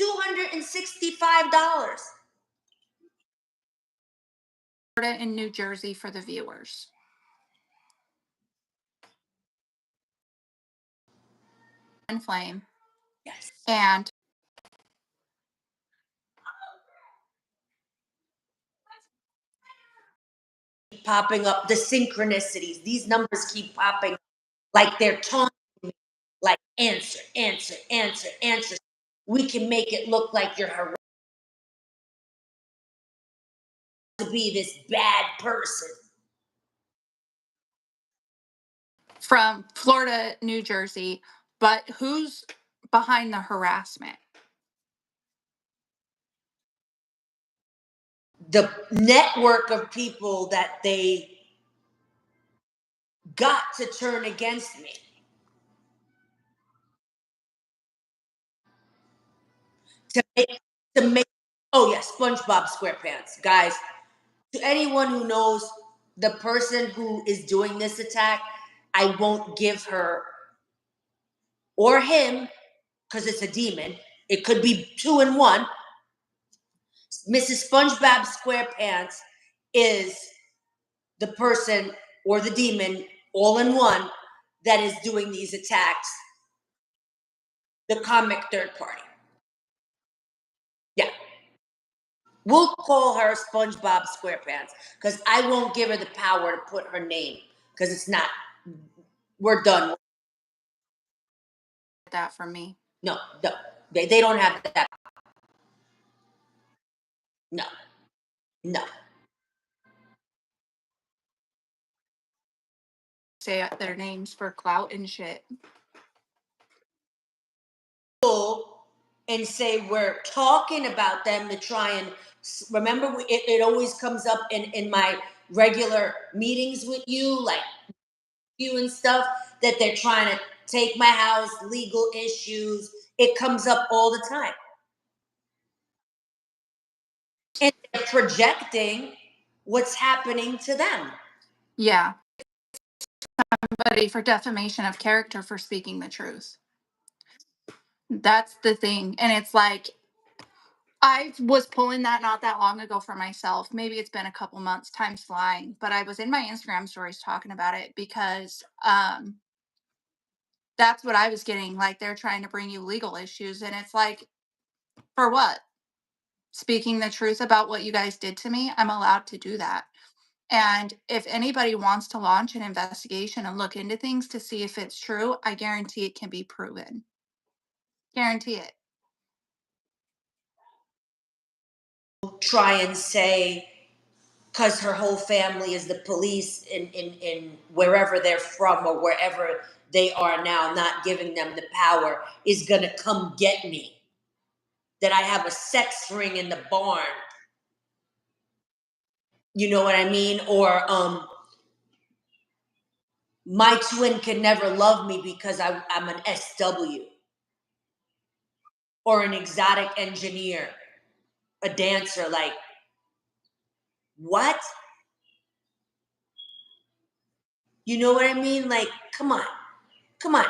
$265. Florida and New Jersey for the viewers. And flame. Yes. And Popping up the synchronicities. These numbers keep popping like they're taunting me. Like answer, answer, answer, answer. We can make it look like you're harassed to be this bad person. from Florida, New Jersey, but who's behind the harassment? The network of people that they got to turn against me. To make oh yeah, SpongeBob SquarePants. Guys, to anyone who knows the person who is doing this attack, I won't give her or him, because it's a demon. It could be two in one. Mrs. SpongeBob SquarePants is the person or the demon all in one that is doing these attacks. The comic third party. Yeah. We'll call her SpongeBob SquarePants because I won't give her the power to put her name because it's not. We're done. That from me. No, no, they don't have that. No, no. Say their names for clout and shit. And say we're talking about them to try and remember. It always comes up in my regular meetings with you, like you and stuff, that they're trying to take my house, legal issues. It comes up all the time. And they're projecting what's happening to them. Yeah. Somebody for defamation of character for speaking the truth. That's the thing. And it's like, I was pulling that not that long ago for myself. Maybe it's been a couple months, time's flying, but I was in my Instagram stories talking about it because that's what I was getting. Like they're trying to bring you legal issues. And it's like, for what? Speaking the truth about what you guys did to me, I'm allowed to do that. And if anybody wants to launch an investigation and look into things to see if it's true, I guarantee it can be proven. Guarantee it. Try and say, because her whole family is the police in wherever they're from or wherever they are now, not giving them the power, is going to come get me. That I have a sex ring in the barn. You know what I mean? Or my twin can never love me because I'm an SW or an exotic engineer, a dancer. Like, what? You know what I mean? Like, come on. Come on.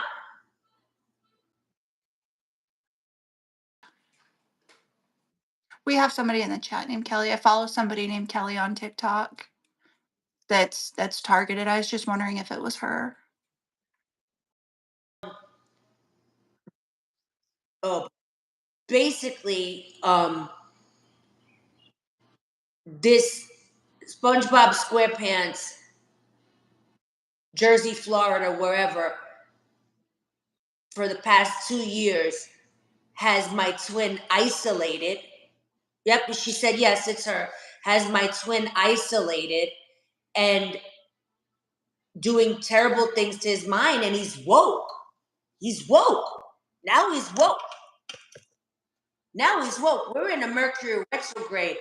We have somebody in the chat named Kelly. I follow somebody named Kelly on TikTok that's targeted. I was just wondering if it was her. Oh, basically, this SpongeBob SquarePants, Jersey, Florida, wherever, for the past 2 years, has my twin isolated. Yep, she said yes, it's her. Has my twin isolated and doing terrible things to his mind, and he's woke. He's woke. Now he's woke. Now he's woke. We're in a Mercury retrograde.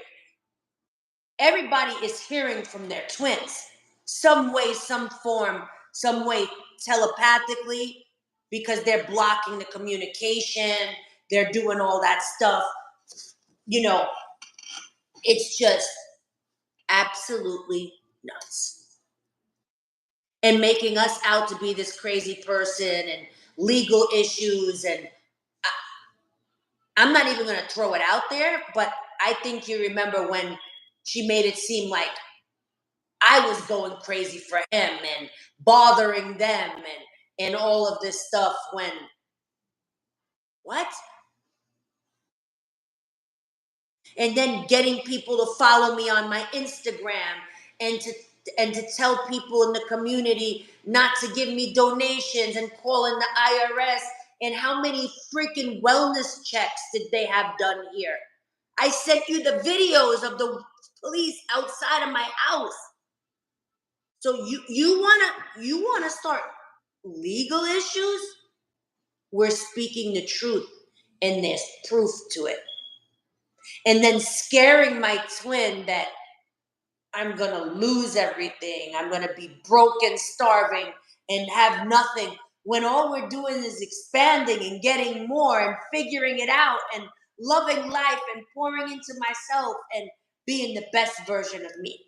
Everybody is hearing from their twins, some way, some form, some way telepathically, because they're blocking the communication, they're doing all that stuff. You know, it's just absolutely nuts. And making us out to be this crazy person and legal issues. And I'm not even going to throw it out there, but I think you remember when she made it seem like I was going crazy for him and bothering them and all of this stuff when what? And then getting people to follow me on my Instagram and to tell people in the community not to give me donations and calling the IRS. And how many freaking wellness checks did they have done here? I sent you the videos of the police outside of my house. So you wanna start legal issues? We're speaking the truth, and there's proof to it. And then scaring my twin that I'm gonna lose everything, I'm gonna be broke and starving and have nothing. When all we're doing is expanding and getting more and figuring it out and loving life and pouring into myself and being the best version of me.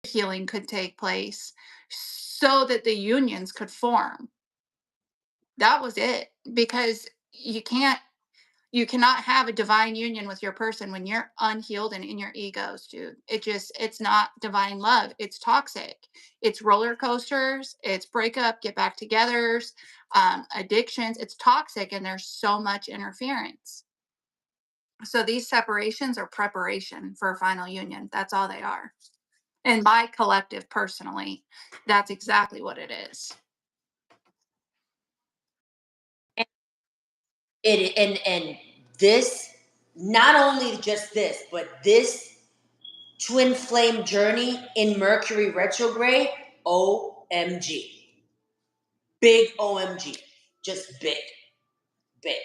Healing could take place so that the unions could form. That was it. Because you cannot have a divine union with your person when you're unhealed and in your egos, dude. It's not divine love. It's toxic. It's roller coasters, it's breakup, get back togethers, addictions. It's toxic and there's so much interference. So these separations are preparation for a final union. That's all they are. In my collective, personally, that's exactly what it is. And this, not only just this, but this twin flame journey in Mercury retrograde, OMG. Big OMG. Just big, big.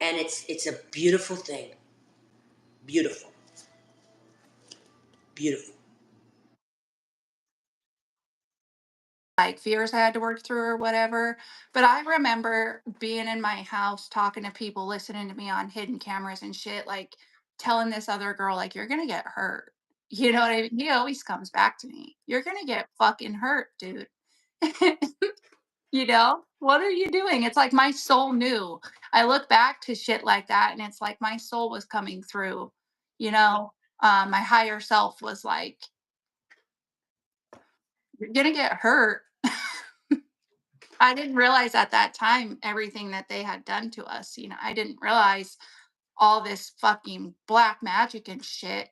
And it's a beautiful thing. Beautiful. Beautiful. Like fears I had to work through or whatever. But I remember being in my house talking to people, listening to me on hidden cameras and shit, like telling this other girl, like, you're gonna get hurt. You know what I mean? He always comes back to me. You're gonna get fucking hurt, dude. You know? What are you doing? It's like my soul knew. I look back to shit like that and it's like my soul was coming through, you know? My higher self was like, you're gonna get hurt. I didn't realize at that time everything that they had done to us. You know, I didn't realize all this fucking black magic and shit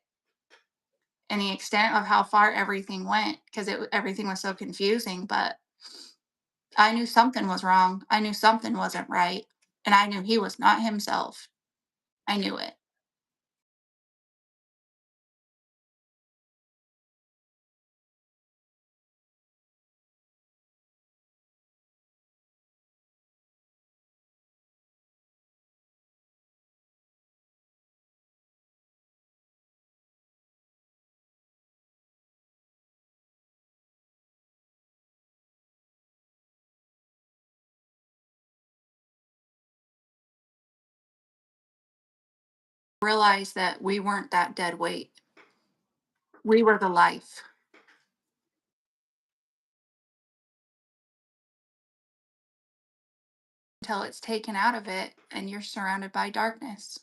and the extent of how far everything went because everything was so confusing. But I knew something was wrong. I knew something wasn't right. And I knew he was not himself. I knew it. Realized that we weren't that dead weight. We were the life until it's taken out of it and you're surrounded by darkness.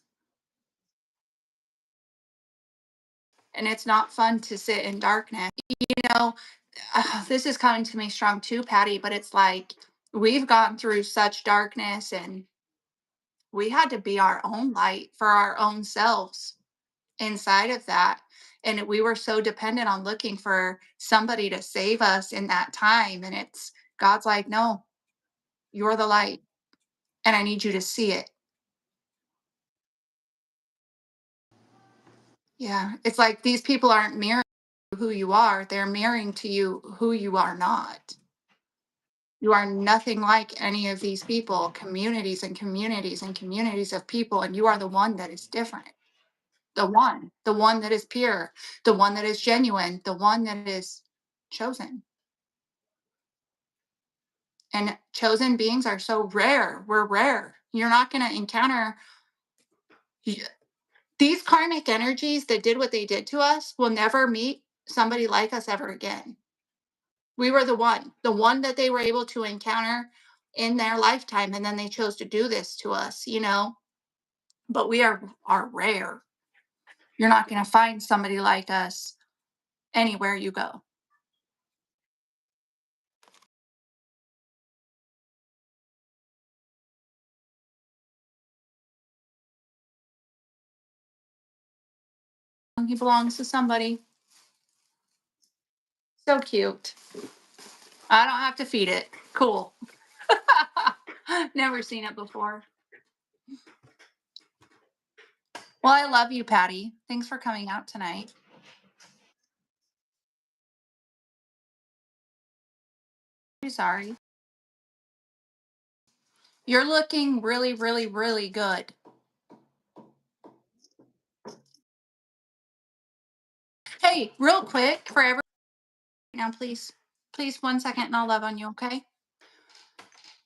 And it's not fun to sit in darkness. You know, this is coming to me strong too, Patty, but it's like we've gone through such darkness and we had to be our own light for our own selves inside of that. And we were so dependent on looking for somebody to save us in that time. And it's God's like, no, you're the light and I need you to see it. Yeah. It's like these people aren't mirroring who you are, they're mirroring to you who you are not. You are nothing like any of these people, communities and communities and communities of people, and you are the one that is different. The one that is pure, the one that is genuine, the one that is chosen. And chosen beings are so rare. We're rare. You're not going to encounter these karmic energies that did what they did to us will never meet somebody like us ever again. We were the one that they were able to encounter in their lifetime, and then they chose to do this to us, you know. But we are rare. You're not going to find somebody like us anywhere you go. He belongs to somebody. So cute. I don't have to feed it. Cool. Never seen it before. Well, I love you, Patty. Thanks for coming out tonight. I'm sorry. You're looking really, really, really good. Hey, real quick for everyone now, please. Please 1 second and I'll love on you, okay?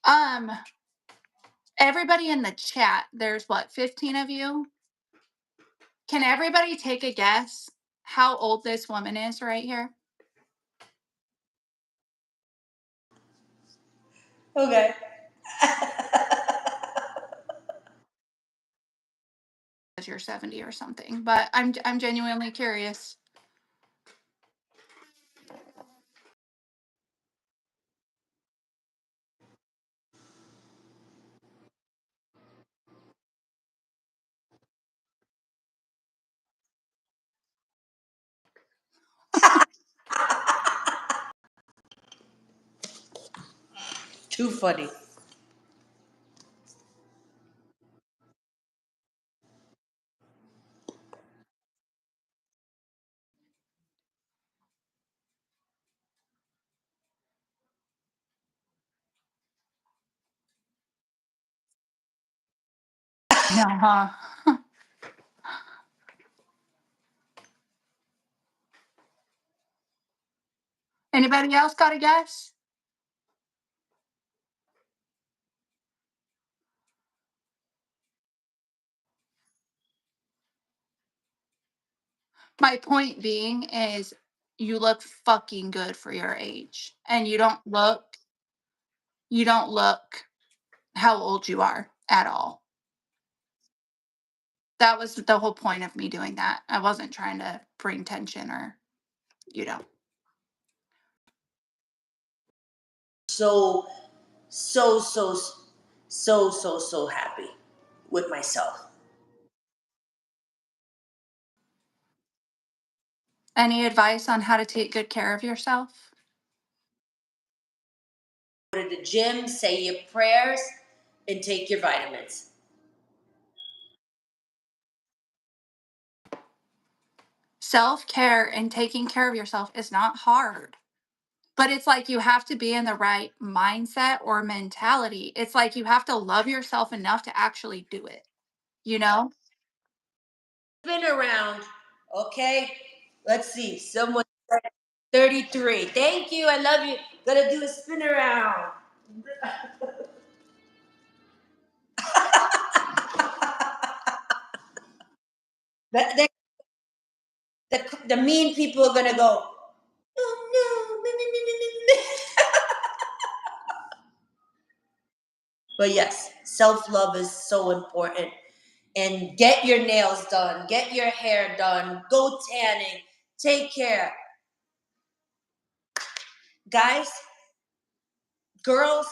Um, everybody in the chat, there's what, 15 of you? Can everybody take a guess how old this woman is right here? Okay. Because you're 70 or something, but I'm genuinely curious. Too funny. No, huh? Anybody else got a guess? My point being is you look fucking good for your age. And you don't look how old you are at all. That was the whole point of me doing that. I wasn't trying to bring tension or, you know. So, so, so, so happy with myself. Any advice on how to take good care of yourself? Go to the gym, say your prayers, and take your vitamins. Self-care and taking care of yourself is not hard. But it's like you have to be in the right mindset or mentality. It's like you have to love yourself enough to actually do it, you know? Spin around, okay? Let's see. Someone said 33. Thank you. I love you. Gonna do a spin around. The, the mean people are gonna go, oh no. But yes, self love is so important. And get your nails done, get your hair done, go tanning, take care. Guys, girls,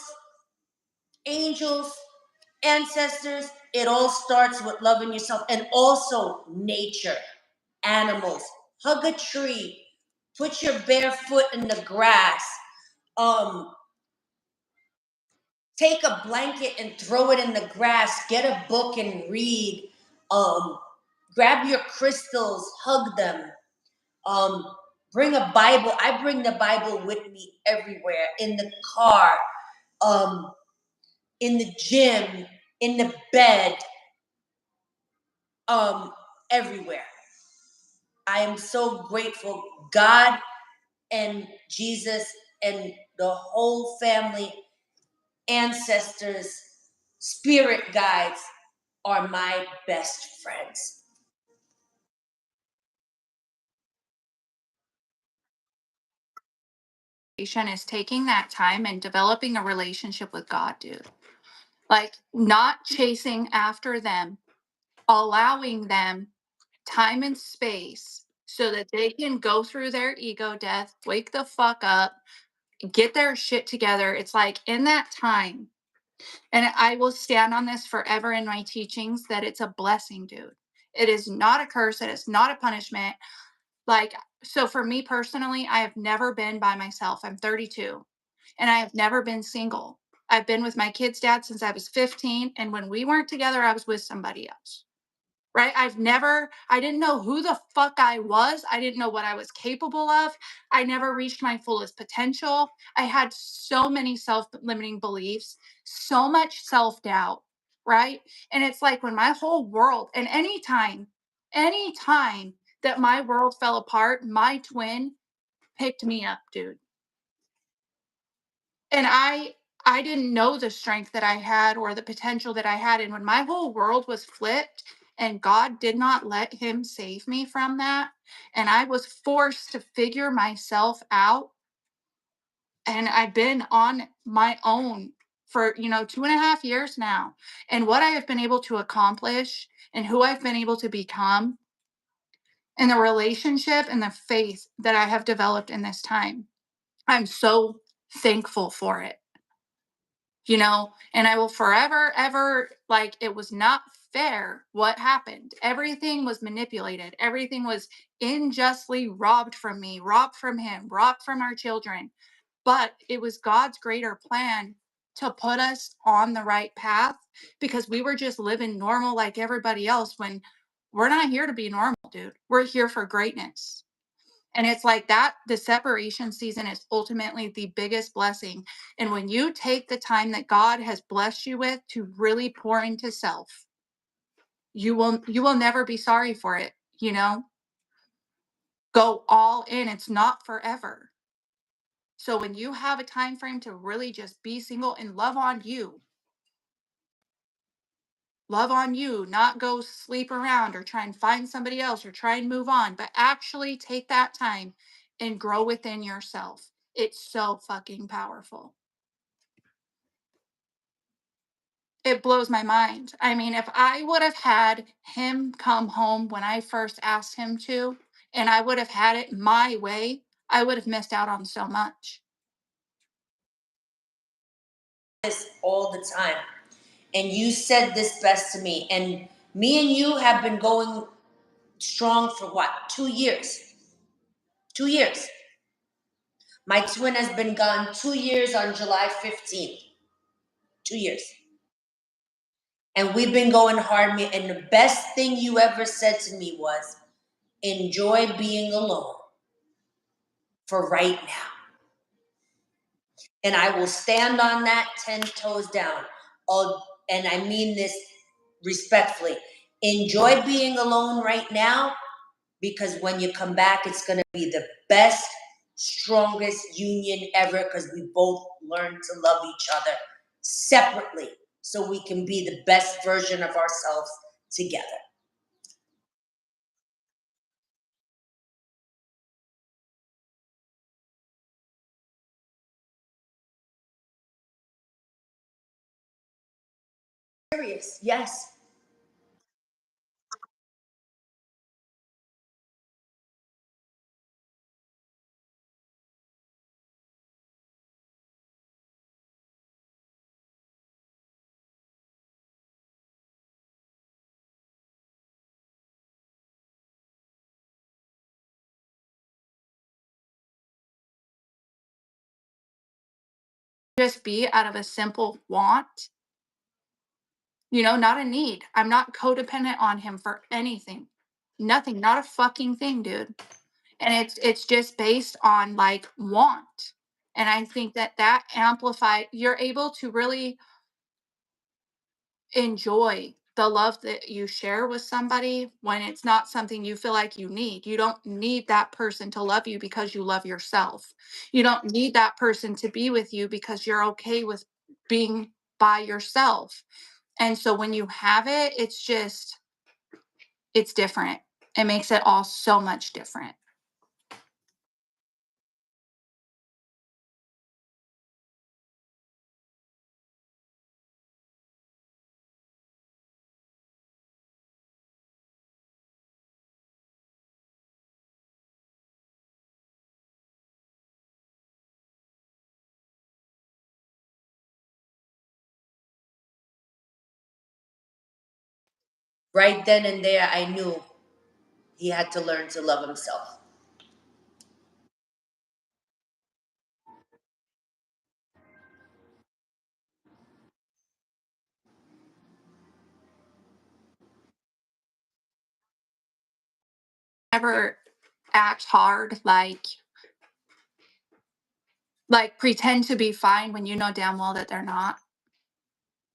angels, ancestors, it all starts with loving yourself and also nature, animals. Hug a tree, put your bare foot in the grass. Um, Take a blanket and throw it in the grass. Get a book and read. Um, Grab your crystals, hug them. Bring a Bible. I bring the Bible with me everywhere in the car. um, in the gym, in the bed, everywhere. I am so grateful. God and Jesus and the whole family, ancestors, spirit guides are my best friends. Is taking that time and developing a relationship with God, dude. Like, not chasing after them, allowing them time and space so that they can go through their ego death, wake the fuck up, get their shit together. It's like in that time, and I will stand on this forever in my teachings, that it's a blessing, dude. It is not a curse, it is not a punishment. Like, so for me personally, I have never been by myself. I'm 32 and I have never been single. I've been with my kid's dad since I was 15. And when we weren't together, I was with somebody else. Right? I didn't know who the fuck I was. I didn't know what I was capable of. I never reached my fullest potential. I had so many self limiting beliefs, so much self doubt. Right? And it's like when my whole world, and anytime that my world fell apart, my twin picked me up, dude. And I didn't know the strength that I had or the potential that I had, and when my whole world was flipped and God did not let him save me from that, and I was forced to figure myself out, and I've been on my own for, 2.5 years now, and what I have been able to accomplish and who I've been able to become, and the relationship and the faith that I have developed in this time, I'm so thankful for it. And I will forever ever, like, it was not fair what happened. Everything was manipulated, everything was unjustly robbed from me, robbed from him, robbed from our children, but it was God's greater plan to put us on the right path, because we were just living normal like everybody else, when we're not here to be normal, dude. We're here for greatness. And it's like that, the separation season is ultimately the biggest blessing. And when you take the time that God has blessed you with to really pour into self, you will never be sorry for it, you know? Go all in. It's not forever. So when you have a time frame to really just be single and love on you, not go sleep around or try and find somebody else or try and move on, but actually take that time and grow within yourself. It's so fucking powerful. It blows my mind. I mean, if I would have had him come home when I first asked him to, and I would have had it my way, I would have missed out on so much. This all the time. And you said this best to me. And me and you have been going strong for what? 2 years. 2 years. My twin has been gone 2 years on July 15th. 2 years. And we've been going hard. And the best thing you ever said to me was, enjoy being alone for right now. And I will stand on that 10 toes down. And I mean this respectfully. Enjoy being alone right now, because when you come back, it's going to be the best, strongest union ever, because we both learn to love each other separately so we can be the best version of ourselves together. Serious, yes. Just be out of a simple want, not a need. I'm not codependent on him for anything. Nothing, not a fucking thing, dude. And it's just based on like want. And I think that that amplify you're able to really enjoy the love that you share with somebody when it's not something you feel like you need. You don't need that person to love you because you love yourself. You don't need that person to be with you because you're okay with being by yourself. And so when you have it, it's just, it's different. It makes it all so much different. Right then and there, I knew he had to learn to love himself. Ever act hard, like pretend to be fine when you know damn well that they're not.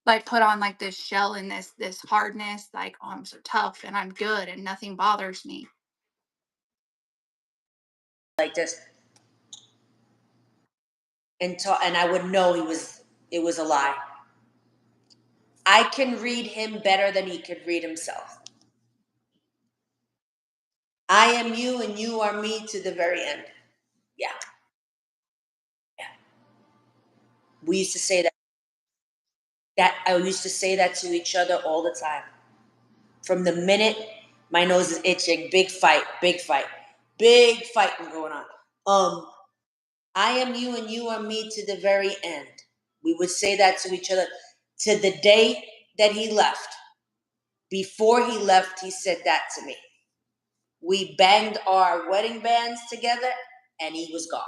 Like put on like this shell and this hardness, like, oh, I'm so tough and I'm good and nothing bothers me. Like this. And I would know it was a lie. I can read him better than he could read himself. I am you and you are me to the very end. Yeah. Yeah. We used to say that I used to say that to each other all the time. From the minute my nose is itching, big fighting going on. I am you and you are me to the very end. We would say that to each other to the day that he left. Before he left, he said that to me. We banged our wedding bands together and he was gone.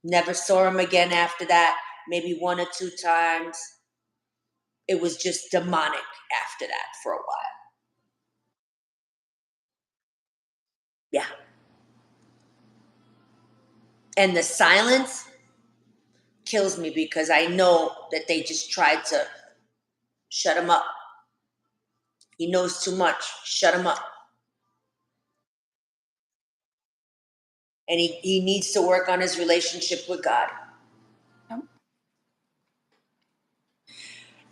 Never saw him again after that, maybe one or two times. It was just demonic after that for a while. Yeah. And the silence kills me because I know that they just tried to shut him up. He knows too much. Shut him up. And he needs to work on his relationship with God. Yep.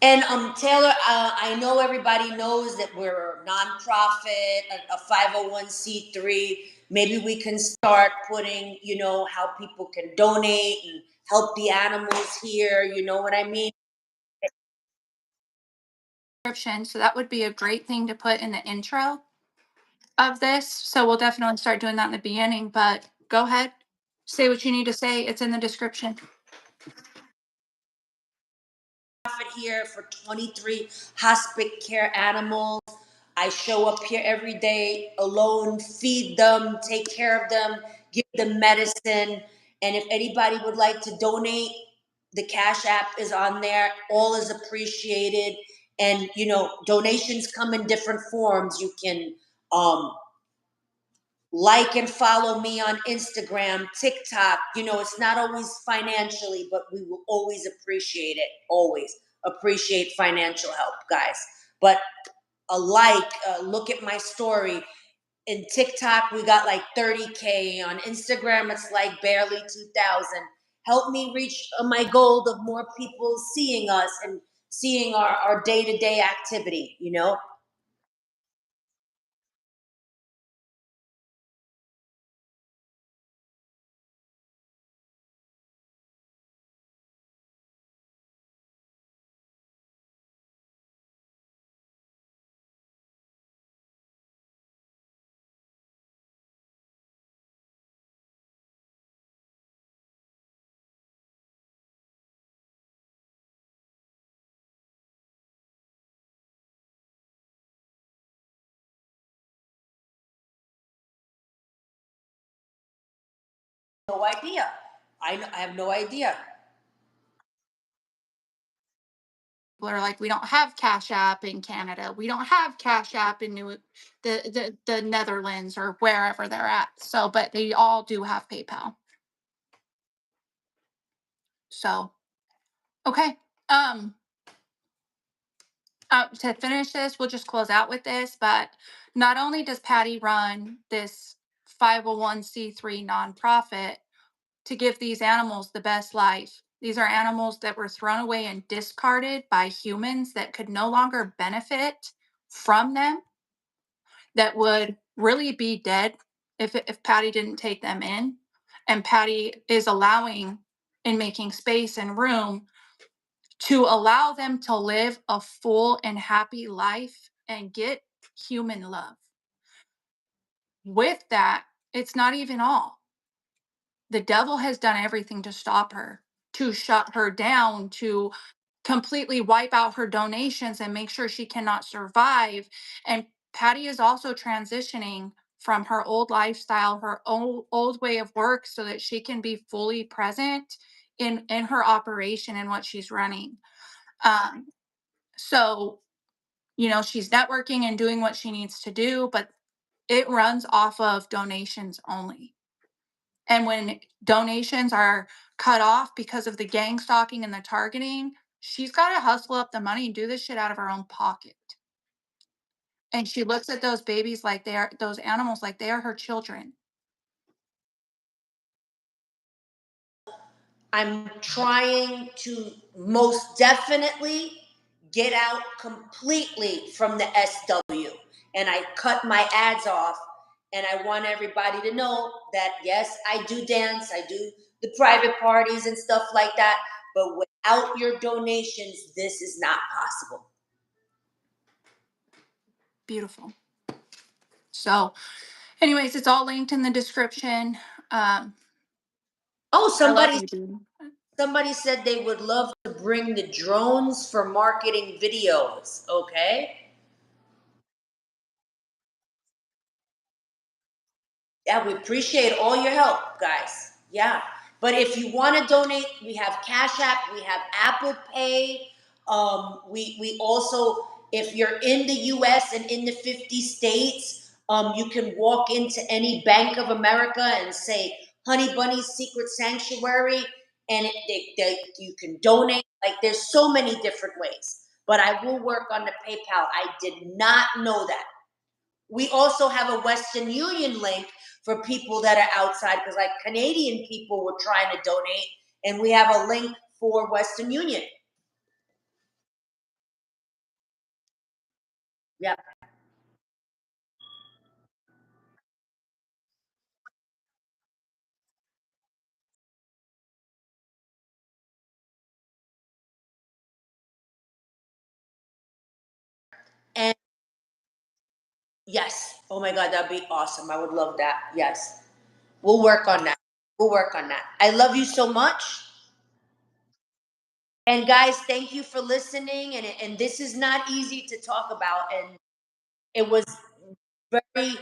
And Taylor, I know everybody knows that we're a nonprofit, a 501c3. Maybe we can start putting, how people can donate and help the animals here. You know what I mean? Description. So that would be a great thing to put in the intro of this. So we'll definitely start doing that in the beginning. But go ahead, say what you need to say. It's in the description. Here for 23 hospice care animals. I show up here every day alone, feed them, take care of them, give them medicine. And if anybody would like to donate, the Cash App is on there. All is appreciated. And, donations come in different forms. You can like and follow me on Instagram, TikTok. It's not always financially, but we will always appreciate it. Always appreciate financial help, guys. But look at my story. In TikTok, we got like 30K. On Instagram, it's like barely 2,000. Help me reach my goal of more people seeing us and seeing our day-to-day activity. No idea. I have no idea. People are like, we don't have Cash App in Canada. We don't have Cash App in the Netherlands or wherever they're at. So, but they all do have PayPal. So, okay. Um, to finish this, we'll just close out with this. But not only does Patty run this 501(c)(3) nonprofit to give these animals the best life, these are animals that were thrown away and discarded by humans that could no longer benefit from them, that would really be dead if Patty didn't take them in. And Patty is allowing and making space and room to allow them to live a full and happy life and get human love. With that, it's not even all. The devil has done everything to stop her, to shut her down, to completely wipe out her donations and make sure she cannot survive. And Patty is also transitioning from her old lifestyle, her old way of work, so that she can be fully present in her operation and what she's running. Um, so she's networking and doing what she needs to do, but it runs off of donations only. And when donations are cut off because of the gang stalking and the targeting, she's got to hustle up the money and do this shit out of her own pocket. And she looks at those babies like they are, those animals like they are her children. I'm trying to most definitely get out completely from the SW. And I cut my ads off. And I want everybody to know that, yes, I do dance, I do the private parties and stuff like that. But without your donations, this is not possible. Beautiful. So, anyways, it's all linked in the description. Um, Oh, I love you, dude. somebody said they would love to bring the drones for marketing videos. Okay. Yeah, we appreciate all your help, guys. Yeah. But if you want to donate, we have Cash App, we have Apple Pay. We also, if you're in the US and in the 50 states, you can walk into any Bank of America and say Honey Bunny's Secret Sanctuary, and you can donate. Like, there's so many different ways. But I will work on the PayPal. I did not know that. We also have a Western Union link for people that are outside, because like Canadian people were trying to donate, and we have a link for Western Union. Yeah. And yes, oh my God, that'd be awesome. I would love that. Yes, we'll work on that. We'll work on that. I love you so much. And guys, thank you for listening. And this is not easy to talk about. And it was very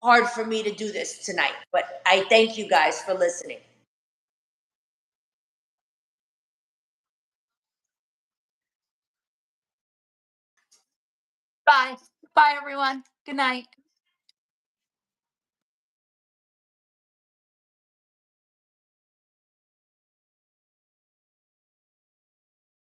hard for me to do this tonight. But I thank you guys for listening. Bye. Bye, everyone. Good night.